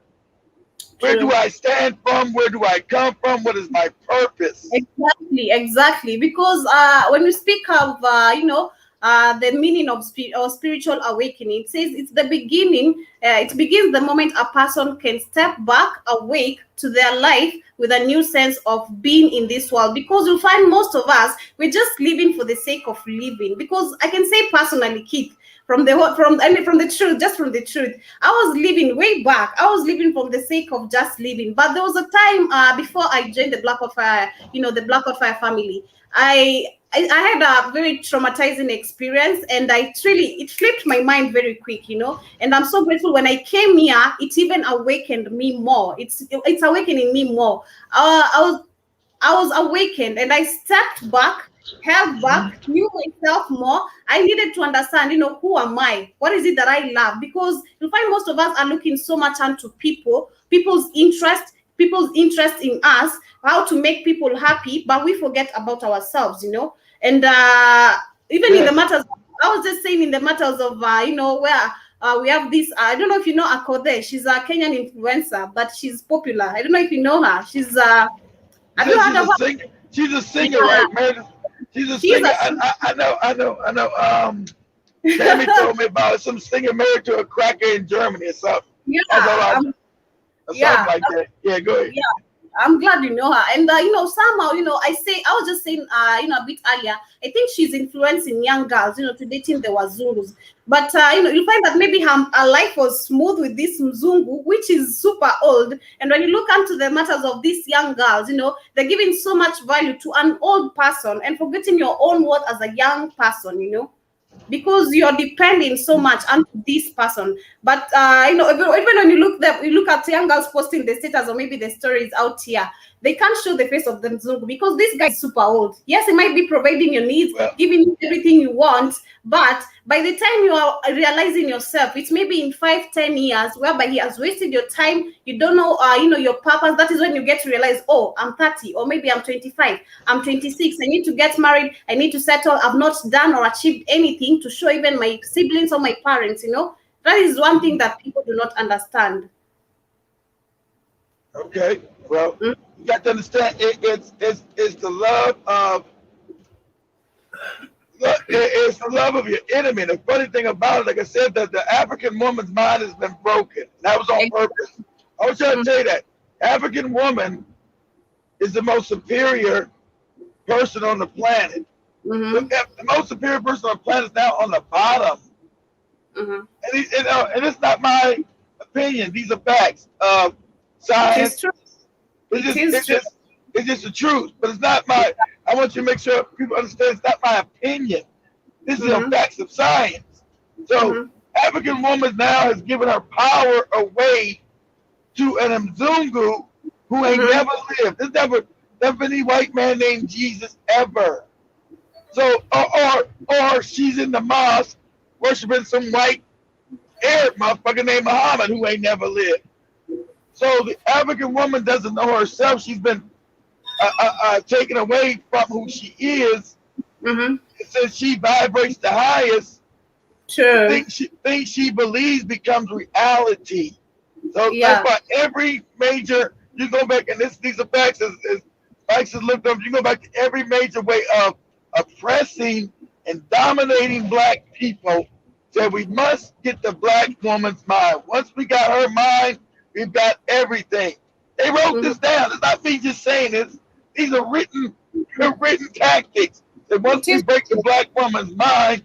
Where do I stand from? Where do I come from? What is my purpose? Exactly. Because when we speak of, the meaning of spiritual awakening, it says it's the beginning. It begins the moment a person can step back, awake to their life with a new sense of being in this world. Because you'll find most of us, we're just living for the sake of living. Because I can say personally, Keith, from the truth, I was living way back. I was living from the sake of just living. But there was a time before I joined the Black Fire, the Black Fire family. I had a very traumatizing experience, and it flipped my mind very quick, and I'm so grateful when I came here. It even awakened me more. It's awakening me more. I was awakened, and I stepped back, held back, knew myself more. I needed to understand, who am I? What is it that I love? Because you'll find most of us are looking so much onto people's interest in us, how to make people happy, but we forget about ourselves, And even in the matters, I was just saying, in the matters of, where we have this, I don't know if you know Akode. She's a Kenyan influencer, but she's popular. I don't know if you know her. She's have you heard of her? She's a singer, right, man? She's a singer. I know. Tammy told me about some singer married to a cracker in Germany or something. Yeah. Something like that. Yeah, go ahead. Yeah. I'm glad you know her. And, somehow, I was just saying, a bit earlier, I think she's influencing young girls, to dating the Wazungus. But, you find that maybe her life was smooth with this Mzungu, which is super old. And when you look into the matters of these young girls, they're giving so much value to an old person and forgetting your own worth as a young person, because you're depending so much on this person. But even when you look at young girls posting the status or maybe the stories out here, they can't show the face of the Mzungu because this guy is super old. Yes, he might be providing your needs, giving you everything you want, but by the time you are realizing yourself, it's maybe in 5-10 years whereby he has wasted your time. You don't know your purpose. That is when you get to realize, oh, I'm 30, or maybe I'm 25, I'm 26, I need to get married, I need to settle. I've not done or achieved anything to show even my siblings or my parents. That is one thing that people do not understand. Okay, well, you got to understand, it's the love of your enemy. The funny thing about it, like I said, that the African woman's mind has been broken. That was on purpose. I was trying to tell you that African woman is the most superior person on the planet. The most superior person on the planet is now on the bottom. And it's not my opinion. These are facts. Science. It's true. It's just the truth. But it's not my. I want you to make sure people understand it's not my opinion. This is the facts of science. So African woman now has given her power away to an Mzungu who ain't never lived. There's never any white man named Jesus ever. So, or she's in the mosque worshiping some white Arab motherfucker named Muhammad who ain't never lived. So the African woman doesn't know herself. She's been taken away from who she is. Since she vibrates the highest, things she believes becomes reality. So that's why every major, you go back, and these are facts, as facts is looked up, you go back to every major way of oppressing and dominating black people, said we must get the black woman's mind. Once we got her mind, we've got everything. They wrote this down. It's not me just saying this. These are written tactics. That once we break the black woman's mind,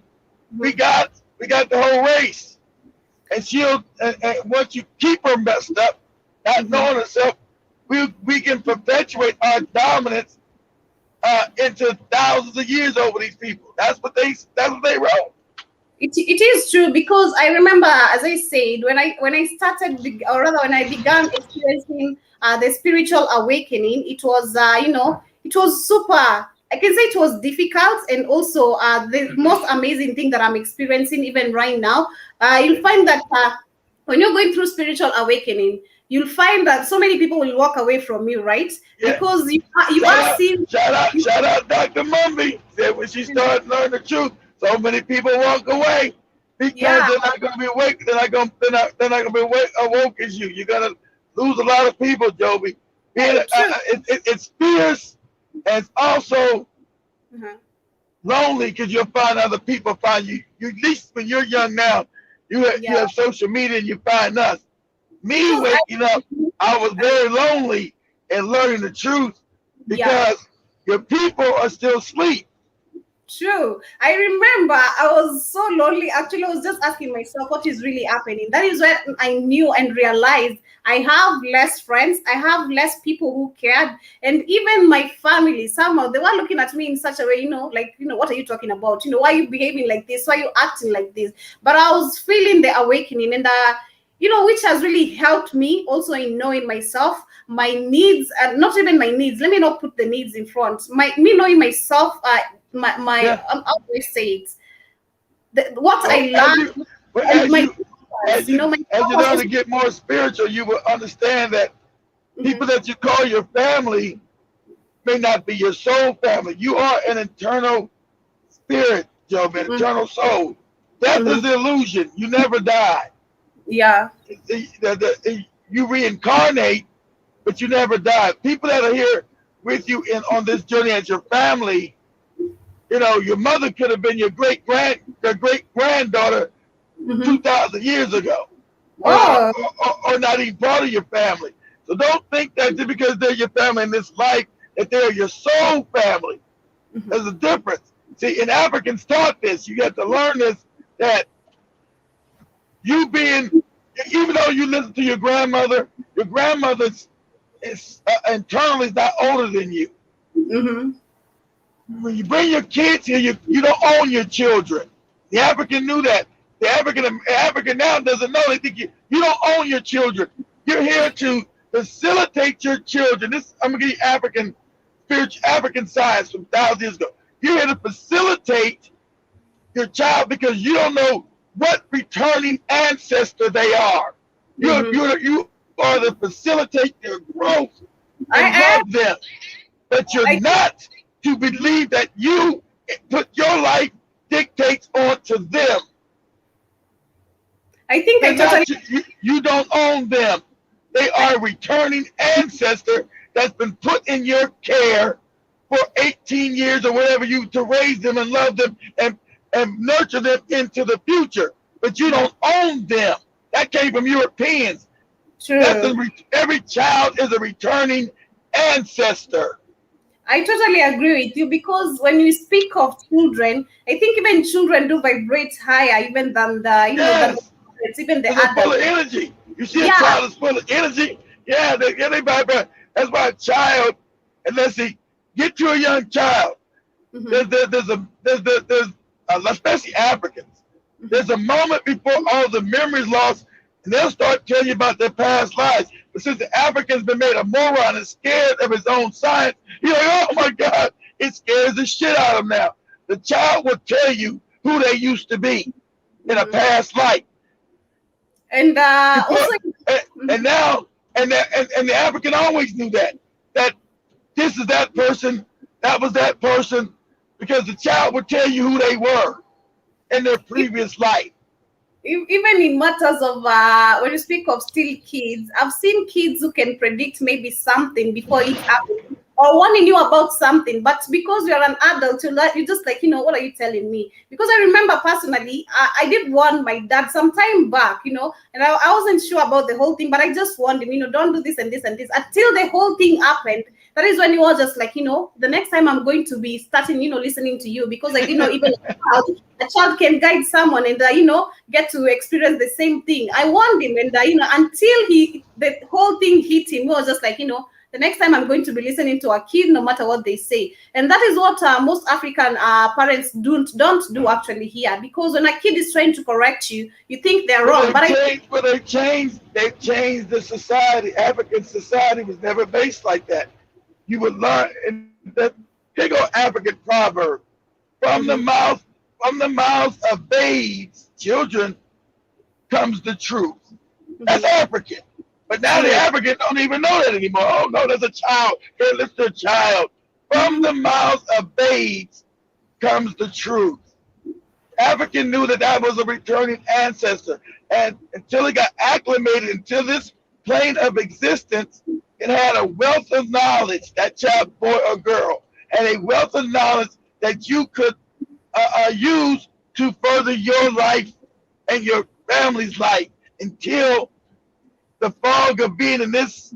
we got the whole race. And and once you keep her messed up, not knowing herself, we can perpetuate our dominance into thousands of years over these people. That's what they wrote. It is true, because I remember, as I said, when I started, or rather when I began experiencing the spiritual awakening, it was it was super. I can say it was difficult, and also the most amazing thing that I'm experiencing even right now. You'll find that when you're going through spiritual awakening, you'll find that so many people will walk away from you, right? Yeah. Because you are seeing. Shout out, Dr. Mumby said when she started learning the truth, so many people walk away because they're not going to be awake. They're not going to be awoke as you. You're going to lose a lot of people, Joby. It's fierce, and it's also lonely, because you'll find other people find you. At least when you're young now, you have social media and you find us. Me waking up, I was very lonely and learning the truth because your people are still asleep. True. I remember I was so lonely. Actually, I was just asking myself what is really happening. That is when I knew and realized I have less friends. I have less people who cared. And even my family, somehow they were looking at me in such a way, what are you talking about? Why are you behaving like this? Why are you acting like this? But I was feeling the awakening, and which has really helped me also in knowing myself, my needs, and not even my needs. Let me not put the needs in front. Me knowing myself, I always say it. What I learned, as you learn to get more spiritual, you will understand that people that you call your family may not be your soul family. You are an internal spirit, Job, an eternal soul. Death is the illusion. You never die. Yeah. You reincarnate, but you never die. People that are here with you on this journey as your family, your mother could have been your great granddaughter 2,000 years ago, or not even part of your family. So don't think that just because they're your family in this life, that they're your soul family. There's a difference. See, and Africans taught this. You have to learn this, that even though you listen to your grandmother is internally not older than you. When you bring your kids here, you don't own your children. The African knew that. The African now doesn't know. They think you don't own your children. You're here to facilitate your children. I'm gonna give you African science from thousands of years ago. You're here to facilitate your child because you don't know what returning ancestor they are. You are to facilitate their growth and love them. But you're not to believe that you put your life dictates onto them. I think you don't own them. They are a returning ancestor that's been put in your care for 18 years or whatever to raise them and love them and nurture them into the future. But you don't own them. That came from Europeans. True. Every child is a returning ancestor. I totally agree with you, because when you speak of children, I think even children do vibrate higher even than even the adults. Full of energy. You see a child is full of energy. Yeah, they vibrate. That's why a child, unless he get to a young child, there's especially Africans. There's a moment before all the memories lost, and they'll start telling you about their past lives. But since the African's been made a moron and scared of his own science, he's like, oh my God, it scares the shit out of him now. The child will tell you who they used to be in a past life. And also, and now, and the African always knew that this is that person, that was that person, because the child would tell you who they were in their previous life. even in matters of when you speak of still kids, I've seen kids who can predict maybe something before it happens, or warning you about something, but because you're an adult, you just like, what are you telling me? Because I remember personally, I did warn my dad some time back, and I wasn't sure about the whole thing, but I just warned him, don't do this and this and this, until the whole thing happened. That is when he was just like, the next time I'm going to be starting, listening to you, because I didn't know even a child can guide someone and, get to experience the same thing. I warned him, and, until the whole thing hit him, he was just like, the next time I'm going to be listening to a kid, no matter what they say. And that is what most African parents don't do actually here, because when a kid is trying to correct you, you think they're wrong. They've changed the society. African society was never based like that. You would learn that. Here go African proverb: from the mouths of babes, children, comes the truth. That's African. But now the Africans don't even know that anymore. Oh no, there's a child. Here, listen to a child. From the mouths of babes comes the truth. African knew that was a returning ancestor, and until he got acclimated into this plane of existence, it had a wealth of knowledge, that child, boy or girl, and a wealth of knowledge that you could use to further your life and your family's life until the fog of being in this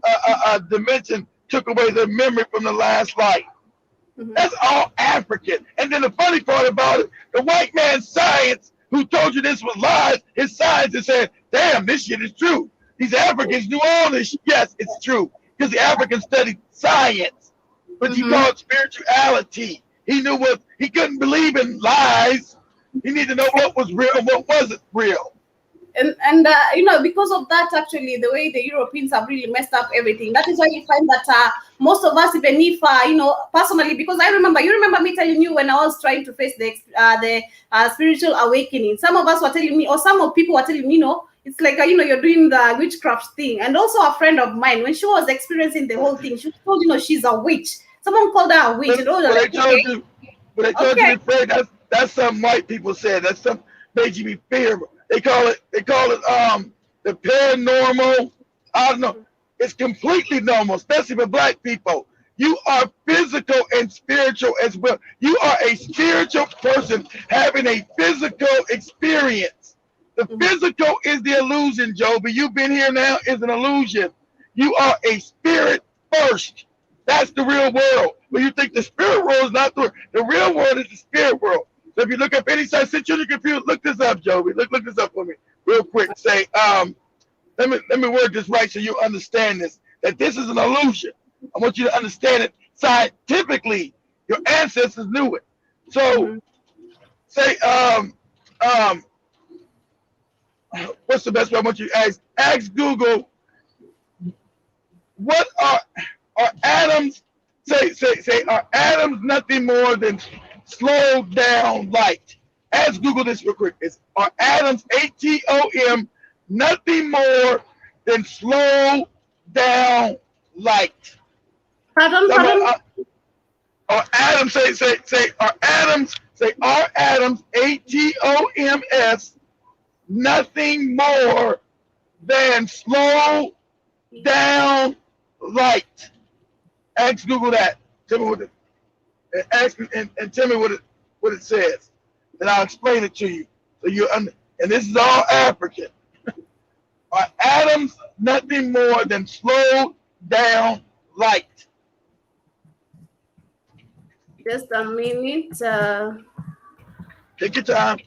dimension took away the memory from the last life. That's all African. And then the funny part about it, the white man's science, who told you this was lies, his science is saying, damn, this shit is true. These Africans knew all this. Yes, it's true. Because the Africans studied science, but he called it spirituality. He knew he couldn't believe in lies. He needed to know what was real and what wasn't real. And because of that, actually, the way the Europeans have really messed up everything. That is why you find that most of us, even if, personally, because you remember me telling you when I was trying to face the spiritual awakening, some of us were telling me, or some of people were telling me, it's like, you're doing the witchcraft thing. And also a friend of mine, when she was experiencing the whole thing, she was told, she's a witch. Someone called her a witch. But I told you to pray, that's something white people said. That's something made you be fearful. They call it the paranormal. I don't know. It's completely normal, especially for black people. You are physical and spiritual as well. You are a spiritual person having a physical experience. The physical is the illusion, Joby. You've been here now is an illusion. You are a spirit first. That's the real world. But you think the spirit world is not the real world is the spirit world. So if you look up any site, sit you on your computer, look this up, Joby. Look this up for me real quick. Say, let me word this right so you understand this. That this is an illusion. I want you to understand it scientifically. Your ancestors knew it. So say, what's the best way? I want you to ask Google, what are atoms? Say, are atoms nothing more than slowed down light? Ask Google this real quick. Are atoms, ATOM, nothing more than slow down light? Pardon? Are atoms, are atoms, ATOMS, nothing more than slow down light? Ask Google that. Tell me what it and tell me what it says. Then I'll explain it to you. So and this is all African. Are atoms nothing more than slowed down light? Just a minute. Take your time.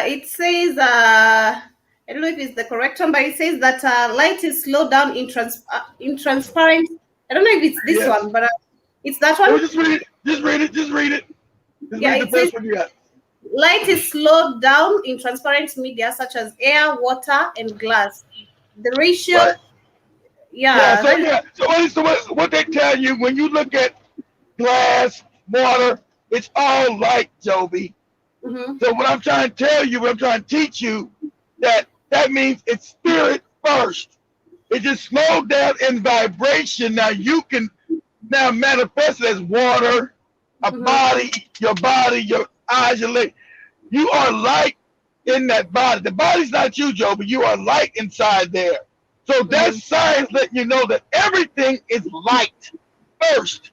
It says, I don't know if it's the correct one, but it says that light is slowed down in transparent I don't know if it's this Yes. one, but it's that Oh, one. just read it. Just read it. Just read it. Just Yeah, read the it says first one you got. light is slowed down in transparent media such as air, water, and glass. The ratio, Right. Yeah. yeah, So that is, yeah. So what they tell you when you look at glass, water, it's all light, Joby. mhm. So what I'm trying to tell you, what I'm trying to teach you, that means it's spirit first. It just slowed down in vibration. Now you can now manifest it as water, a body, your eyes, your legs. You are light in that body. The body's not you, Joe, but you are light inside there. So that's science letting you know that everything is light first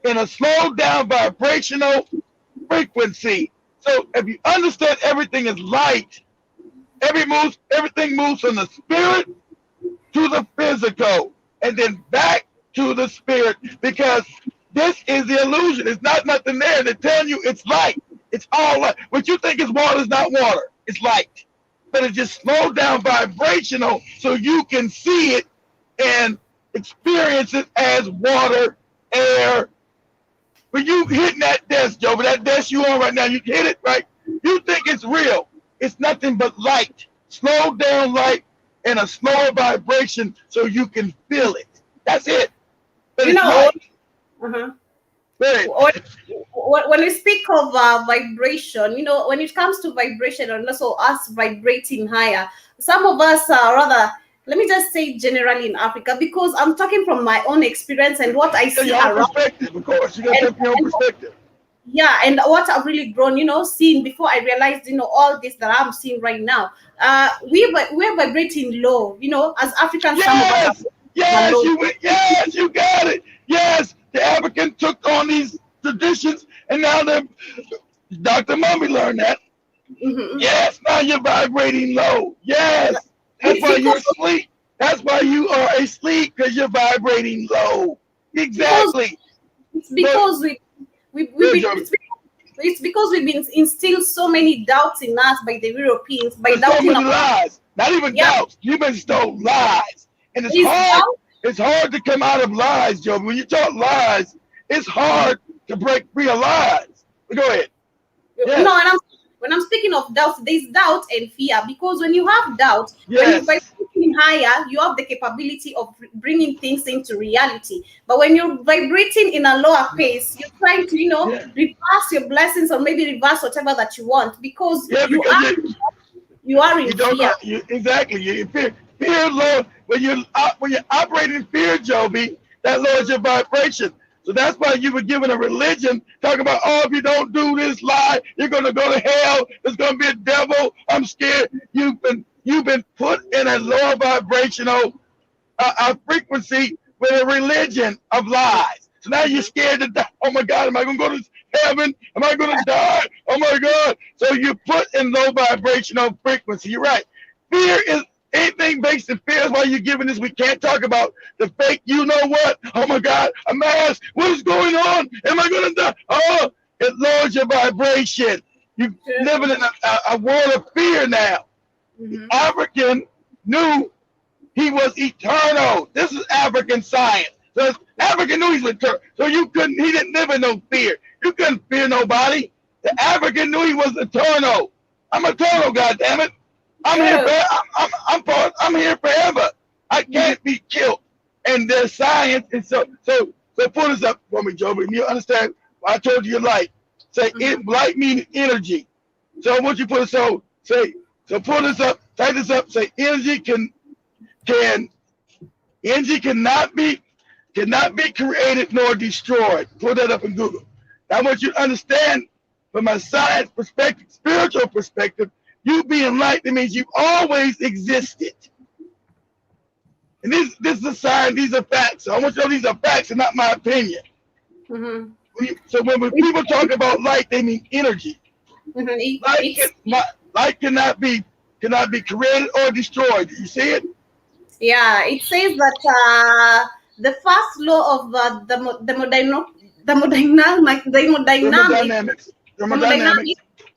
in a slowed down vibrational frequency. So if you understand everything is light, everything moves from the spirit to the physical and then back to the spirit because this is the illusion. It's not nothing there. They're telling you it's light. It's all light. What you think is water is not water. It's light. But it's just slowed down vibrational so you can see it and experience it as water, air. When you hitting that desk, Joe, but that desk you on right now, you hit it, right? You think it's real. It's nothing but light. Slow down light and a slower vibration so you can feel it. That's it. But You it's know, light. uh-huh. Right. When we speak of vibration, you know, when it comes to vibration and also us vibrating higher, some of us are rather, let me just say generally in Africa, because I'm talking from my own experience and what I So see your own around. perspective, of course. You got to take your own perspective. Yeah, and what I've really grown, you know, seeing before I realized, you know, all this that I'm seeing right now. We're vibrating low, you know, as Africans, some of us Yes, are yes, low. yes, you got it. Yes, the African took on these traditions, and now they're Dr. Mummy learned that. Mhm. Yes, now you're vibrating low. Yes, that's It's why you're because asleep. That's why you are asleep because you're vibrating low. because Exactly. it's But because we've good, been Joey. it's because we've been instilled so many doubts in us by the Europeans by There's so doubting many our, lies. Not even yeah, doubts. You've been told lies, and it's is hard. doubt. It's hard to come out of lies, Joey. When you talk lies, it's hard to break free of lies. Go ahead. No, Yes. and when I'm speaking of doubt, there's doubt and fear, because when you have doubt, when you Yes. vibrating higher, you have the capability of bringing things into reality. But when you're vibrating in a lower pace, you're trying to, you know, Yeah. reverse your blessings or maybe reverse whatever that you want, because Yeah, you because are you in don't fear. know exactly. You fear low when you operate in fear, Joby, that lowers your vibration. So that's why you were given a religion talking about, oh, if you don't do this lie, you're gonna go to hell. There's gonna be a devil. I'm scared. You've been put in a lower vibrational frequency with a religion of lies. So now you're scared to die. Oh my God, am I going to go to heaven? Am I going to die? Oh my God. So you put in low vibrational frequency. You're right. Fear is anything based in fear is why you're giving this. We can't talk about the fake, you know what? Oh my God, a mask. What is going on? Am I going to die? Oh, it lowers your vibration. You're living in a world of fear now. The African knew he was eternal. This is African science. So African knew he was eternal. So he didn't live in no fear. You couldn't fear nobody. The African knew he was eternal. I'm eternal, goddammit. I'm here I'm here forever. I can't be killed. And their science is so pull this up for me, Joby. You understand? I told you light. Say light means energy. So I want you to put it so pull this up, type this up, say energy energy cannot be created nor destroyed. Pull that up in Google. I want you to understand from a science perspective, spiritual perspective, you being light, that means you've always existed. And this is a science, these are facts. So I want you to know these are facts and not my opinion. So when people talk about light, they mean energy. Light cannot be created or destroyed. You see it? Yeah, it says that the first law of thermodynamics,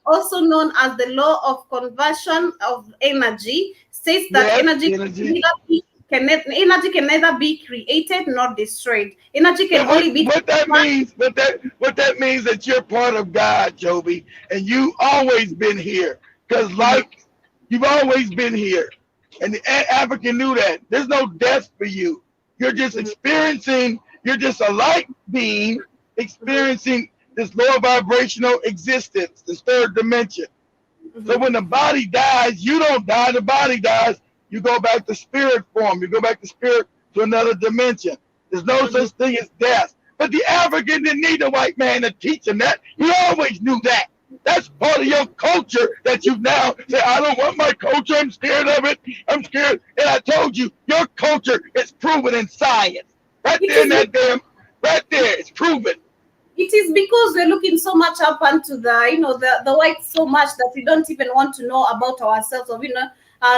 also known as the law of conversion of energy, says that energy energy can neither be created nor destroyed. Energy can only be. What that means that you're part of God, Joby, and you always been here. Because like you've always been here. And the African knew that. There's no death for you. You're just experiencing, you're just a light being experiencing this lower vibrational existence, this third dimension. So when the body dies, you don't die, the body dies. You go back to spirit form. You go back to spirit to another dimension. There's no such thing as death. But the African didn't need the white man to teach him that. He always knew that. That's part of your culture that you now say, I don't want my culture. I'm scared of it. I'm scared. And I told you, your culture is proven in science. Right there in that right there, it's proven. It is because we're looking so much up onto the whites so much that we don't even want to know about ourselves, or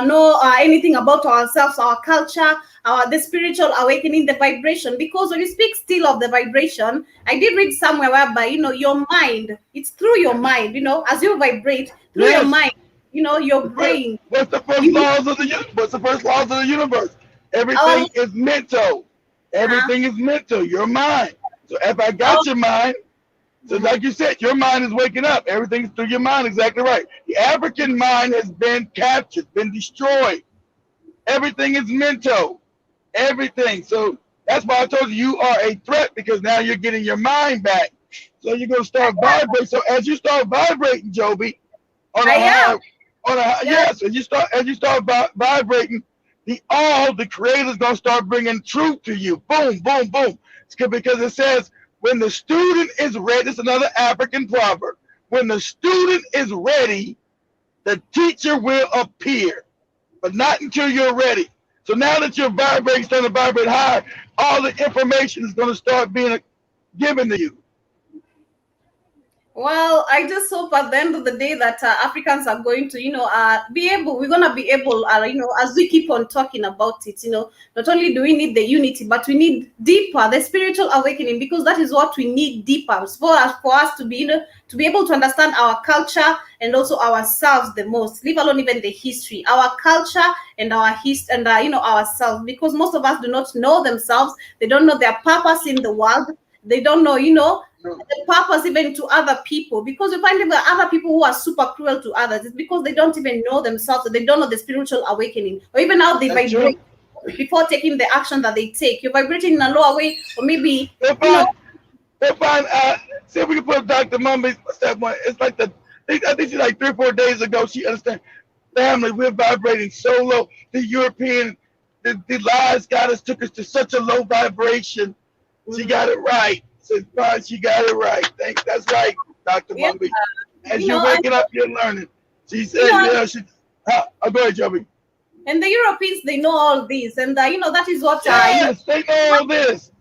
know anything about ourselves, our culture, the spiritual awakening, the vibration. Because when you speak still of the vibration, I did read somewhere whereby your mind, it's through your mind, as you vibrate through your mind, your brain. What's the first laws of the universe? Everything is mental. Everything is mental. Your mind. So if I got your mind, so like you said, your mind is waking up. Everything's through your mind. Exactly right. The African mind has been captured, been destroyed. Everything is mental. Everything. So that's why I told you are a threat, because now you're getting your mind back. So you're gonna start vibrating. So as you start vibrating, Joby, as you start vibrating, the Creator's gonna start bringing truth to you. Boom, boom, boom. It's good because it says, when the student is ready, it's another African proverb. When the student is ready, the teacher will appear, but not until you're ready. So now that you're vibrating, starting to vibrate higher, all the information is going to start being given to you. Well, I just hope at the end of the day that Africans are going to, we're going to be able, as we keep on talking about it, not only do we need the unity, but we need deeper, the spiritual awakening, because that is what we need deeper for us to be, to be able to understand our culture and also ourselves the most, leave alone even the history, our culture and our history and, ourselves, because most of us do not know themselves. They don't know their purpose in the world. They don't know, the purpose even to other people, because you find even other people who are super cruel to others. It's because they don't even know themselves. They don't know the spiritual awakening, or even how they vibrate before taking the action that they take. You're vibrating in a lower way, or maybe they'll find see if we can put Dr. Mumby's step one. It's like I think she's like 3 or 4 days ago. She understands, family, we're vibrating so low. The European, the lies took us to such a low vibration. She got it right. She got it right. That's right, Dr. Mumby. As you're waking up, you're learning. She said, go ahead, Joby. And the Europeans, they know all this, and that is what. Yes, they know all this.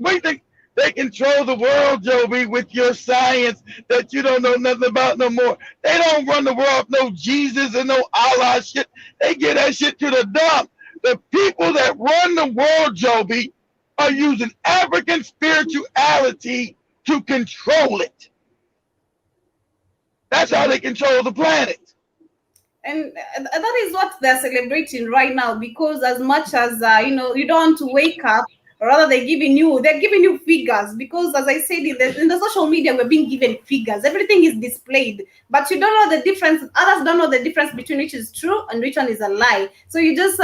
We think they control the world, Joby, with your science that you don't know nothing about no more. They don't run the world, no Jesus and no Allah shit. They get that shit to the dump. The people that run the world, Joby, are using African spirituality to control it. That's how they control the planet. And that is what they're celebrating right now, because as much as, you don't want to wake up, or rather they're giving you figures, because as I said, in the social media, we're being given figures. Everything is displayed, but you don't know the difference. Others don't know the difference between which is true and which one is a lie. So you just,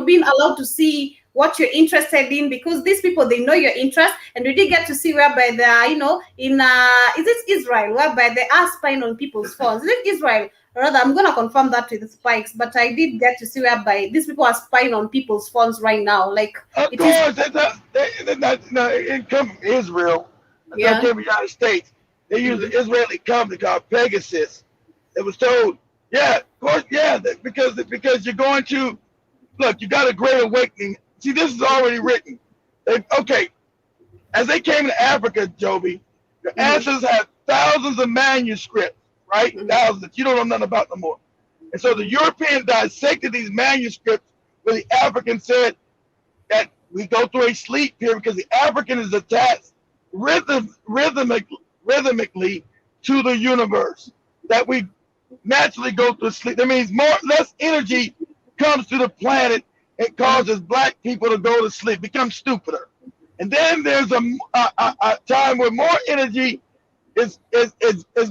being allowed to see what you're interested in, because these people, they know your interest. And we did get to see whereby they are, in is it Israel, whereby they are spying on people's phones. Is it Israel? Rather, I'm gonna confirm that with the spikes, but I did get to see whereby these people are spying on people's phones right now. Like, of course, it comes from Israel. It came from the United States. They use the Israeli company called Pegasus. It was told, of course, because you're going to look. You got a great awakening. See, this is already written. As they came to Africa, Joby, your ancestors had thousands of manuscripts, right? Thousands that you don't know nothing about no more. And so the Europeans dissected these manuscripts where the African said that we go through a sleep period because the African is attached rhythmically to the universe, that we naturally go through sleep. That means less energy comes to the planet it causes black people to go to sleep, become stupider. And then there's a time where more energy is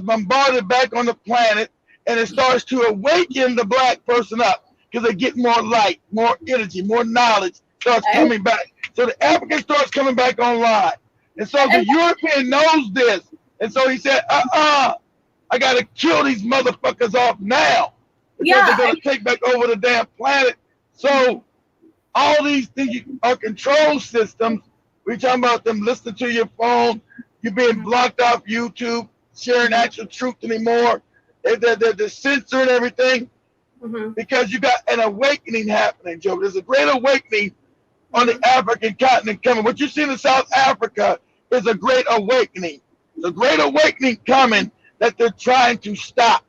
bombarded back on the planet, and it starts to awaken the black person up because they get more light, more energy, more knowledge starts coming back. So the African starts coming back online. And so the European knows this. And so he said, I got to kill these motherfuckers off now because they're going to take back over the damn planet. So all these things are control systems. We're talking about them listening to your phone. You're being blocked off YouTube, sharing actual truth anymore. They're censoring everything because you got an awakening happening, Joe. There's a great awakening on the African continent coming. What you see in South Africa is a great awakening. There's a great awakening coming that they're trying to stop.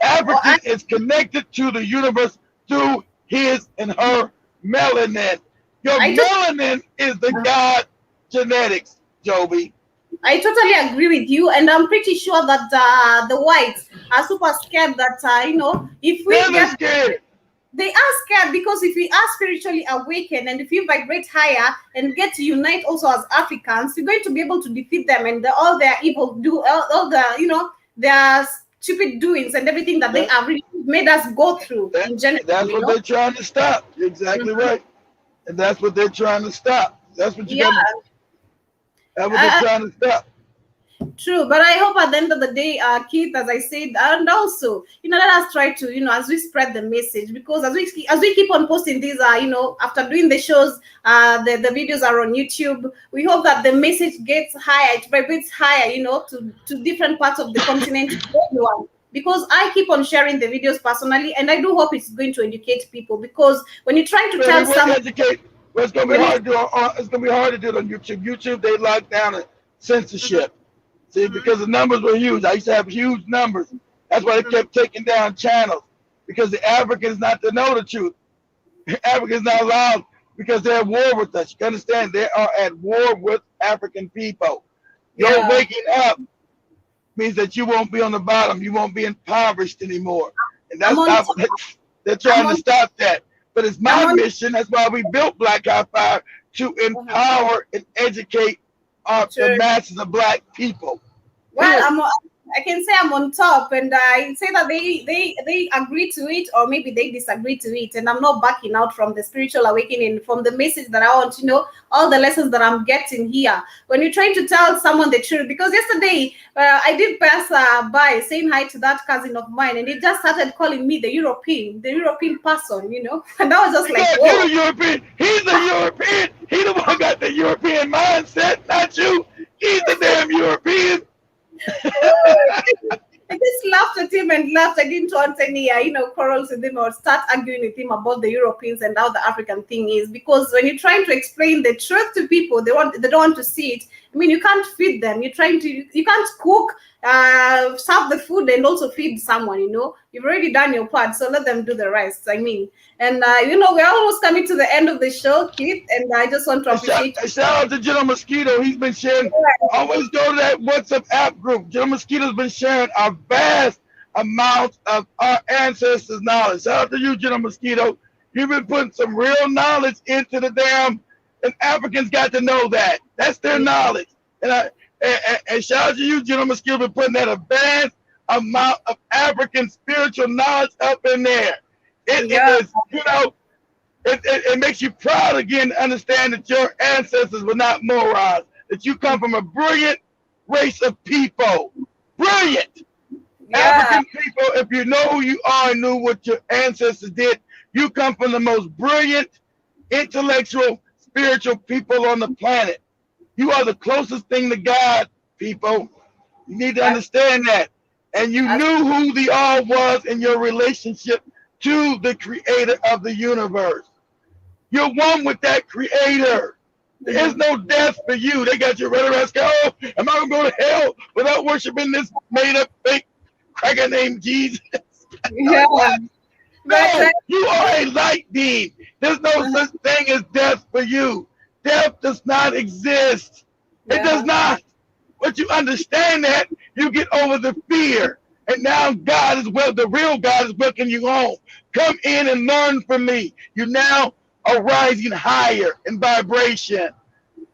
Africa is connected to the universe through his and her melanin. Your melanin is the God genetics, Joby. I totally agree with you, and I'm pretty sure that the whites are super scared that if we get scared. They are scared because if we are spiritually awakened and if we vibrate higher and get to unite also as Africans, we're going to be able to defeat them and all their evil all the their stupid doings and everything that they have really made us go through. In general, that's what they're trying to stop. You're exactly right, and that's what they're trying to stop. That's what you got. That's what they're trying to stop. True, but I hope at the end of the day, Keith, as I said, and also, let us try to, as we spread the message, because as we keep on posting these, after doing the shows, the videos are on YouTube. We hope that the message gets higher, it vibrates higher, to different parts of the continent, everyone. Because I keep on sharing the videos personally, and I do hope it's going to educate people. Because when you're trying to tell someone, it's going to be hard to do. It's going to be hard to do it on YouTube. YouTube, they locked down censorship. See, because the numbers were huge. I used to have huge numbers. That's why they kept taking down channels. Because the Africans not to know the truth. Africans not allowed because they're at war with us. You can understand? They are at war with African people. Your waking up means that you won't be on the bottom. You won't be impoverished anymore. And that's not what they're trying to stop that. But it's my mission. That's why we built Black High Fire, to empower and educate the masses of black people. Well, I can say I'm on top, and I say that they agree to it, or maybe they disagree to it, and I'm not backing out from the spiritual awakening, from the message that I want to know, all the lessons that I'm getting here. When you're trying to tell someone the truth, because yesterday I did pass by saying hi to that cousin of mine, and he just started calling me the European person, and I was just like, you're the European. He's the European. He the one got the European mindset, not you. He's the damn European. I just laughed at him and laughed. I didn't want any, quarrels with him or start arguing with him about the Europeans and how the African thing is. Because when you're trying to explain the truth to people, they don't want to see it. I mean, you can't feed them. You can't cook, serve the food and also feed someone. You've already done your part, so let them do the rest. I mean, and we're almost coming to the end of the show, Keith, and I just want to appreciate. Shout out to General Mosquito. He's been sharing. Always go to that WhatsApp app group. General Mosquito's been sharing a vast amount of our ancestors' knowledge. Shout out to you, General Mosquito. You've been putting some real knowledge into the damn, and Africans got to know that. That's their knowledge. And shout out to you, General Mosquito, been putting that advanced amount of African spiritual knowledge up in there. It is, it makes you proud again to understand that your ancestors were not morons, that you come from a brilliant race of people. Brilliant. African people, if you know who you are and knew what your ancestors did, you come from the most brilliant, intellectual, spiritual people on the planet. You are the closest thing to God, people. You need to understand that. And you knew who the all was in your relationship to the creator of the universe. You're one with that creator. There is no death for you. They got you ready to ask, oh, am I going to go to hell without worshiping this made up fake cracker named Jesus? No, you are a light being. There's no such thing as death for you. Death does not exist. It does not. Once you understand that, you get over the fear. And now God is the real God is welcoming you home. Come in and learn from me. You now are rising higher in vibration.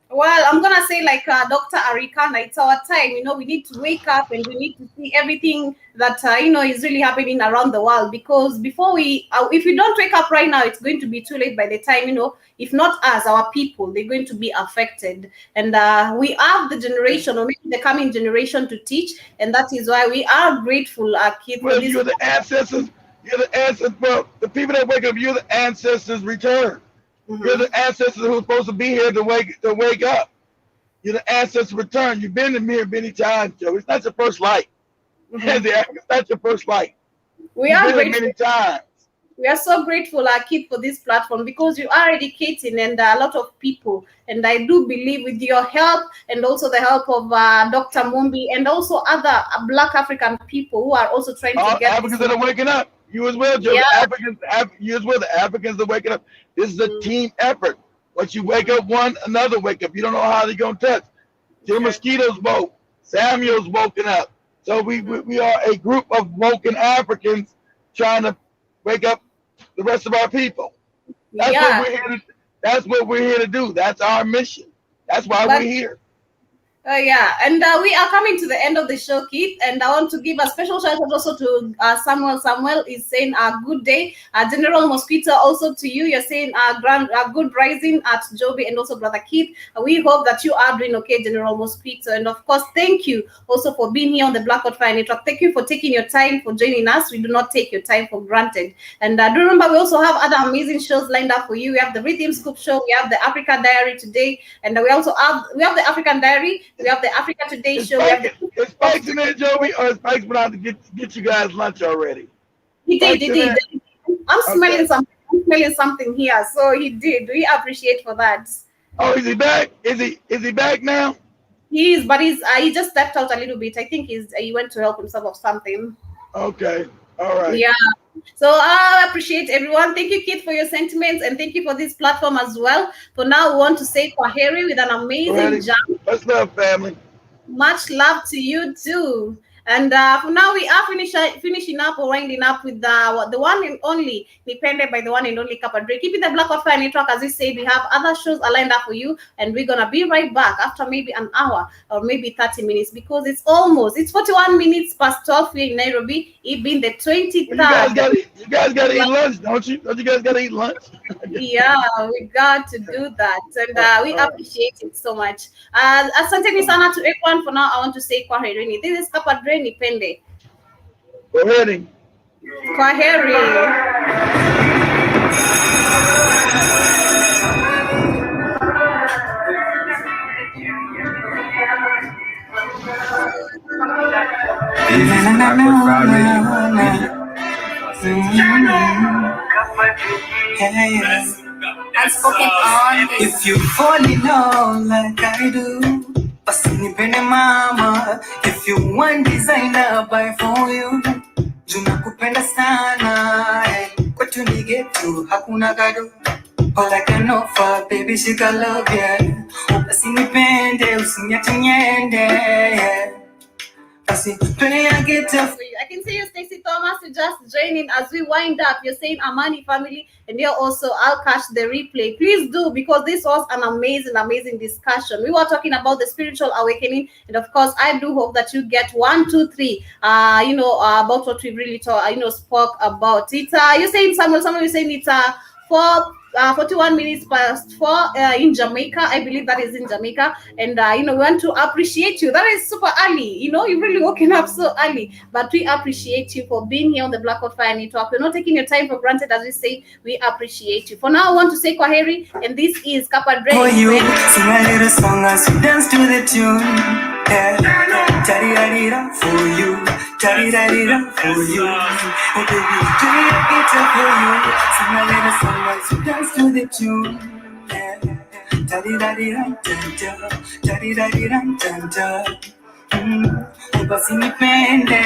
Well, I'm gonna say like Dr. Arikana, it's our time. We need to wake up and we need to see everything that is really happening around the world. Because before if we don't wake up right now, it's going to be too late by the time if not us, our people, they're going to be affected. And we have the generation, or maybe the coming generation, to teach, and that is why we are grateful, kids. Well, you're the ancestors. You're the ancestors. Well, the people that wake up, you're the ancestors return. You're the ancestors who are supposed to be here to wake up. You're the ancestors return. You've been in here many times, Joe. It's not your first light. It's not your first light. We are grateful many times. We are so grateful, Kid, for this platform, because you are educating and a lot of people. And I do believe with your help and also the help of Dr. Mumbi and also other Black African people who are also trying to get Africans that are waking up. You as well, Joe. Yeah. You as well. The Africans are waking up. This is a team effort. Once you wake up one, another wake up. You don't know how they're gonna touch. The mosquitoes woke. Samuel's woken up. So we are a group of woken Africans trying to wake up the rest of our people. That's what we're here to do. That's our mission. That's why we're here. And we are coming to the end of the show, Keith, and I want to give a special shout out also to Samuel. Samuel is saying good day. General Mosquito, also to you. You're saying good rising at Joby and also Brother Keith. We hope that you are doing okay, General Mosquito. And of course, thank you also for being here on the Black Hot Fire Network. Thank you for taking your time for joining us. We do not take your time for granted. And do remember, we also have other amazing shows lined up for you. We have the Rhythm Scoop Show. We have the Africa Diary today. And we also have the African Diary. We have the Africa Today show. Is Spike's in there, Joey, or is Spike's been out to get you guys lunch already? He did. I'm smelling something here, so he did. We appreciate for that. Oh, is he back? Is he back now? He is, but he just stepped out a little bit. I think he went to help himself of something. Okay, all right. Yeah. So I appreciate everyone. Thank you, Kid, for your sentiments, and thank you for this platform as well. For now, we want to say Kwaheri with an amazing jump. Much love, family. Much love to you too. And for now, we are finishing up or winding up with the one and only, Nipende by the one and only Kappa Dre. Keeping the Black Hot Fire Network, as we said, we have other shows lined up for you, and we're gonna be right back after maybe an hour or maybe 30 minutes, because it's 41 minutes past 12 here in Nairobi. It being the 23rd. Well, you guys gotta eat lunch, don't you? Don't you guys gotta eat lunch? Yeah, we got to do that, and we appreciate it so much. Asante sana to everyone. For now, I want to say Kwaheri. This is Kappa Dre, Nipende. Kwaheri. Kwaheri. If you fall in love like I do, pasinipende mama. If you want designer, buy for you. Tunakupenda sana, kwetu ni getu, hakuna gado. All I can offer, baby, she can love ya. Pasinipende, usinyatinyende. I can see you, Stacey Thomas, to just join in as we wind up. You're saying Amani family, and you're also, I'll catch the replay. Please do, because this was an amazing discussion. We were talking about the spiritual awakening, and of course, I do hope that you get 1, 2, 3. About what we really spoke about. It's you're saying Samuel, you're saying it's 41 minutes past 4 in Jamaica. I believe that is in Jamaica. And, we want to appreciate you. That is super early. You've really woken up so early. But we appreciate you for being here on the Black Hot Fire Network. We're not taking your time for granted, as we say. We appreciate you. For now, I want to say Kwaheri. And this is Kappa Dre. For you, sing a little song as we dance to the tune. Tari-da-di-da for you. Tari-da-di-da for you. Oh, baby, play a guitar for you. Sing a little song as we dance to the tune. Tari-da-di-da-da-da. Tari-da-di-da-da-da. Basi nipende.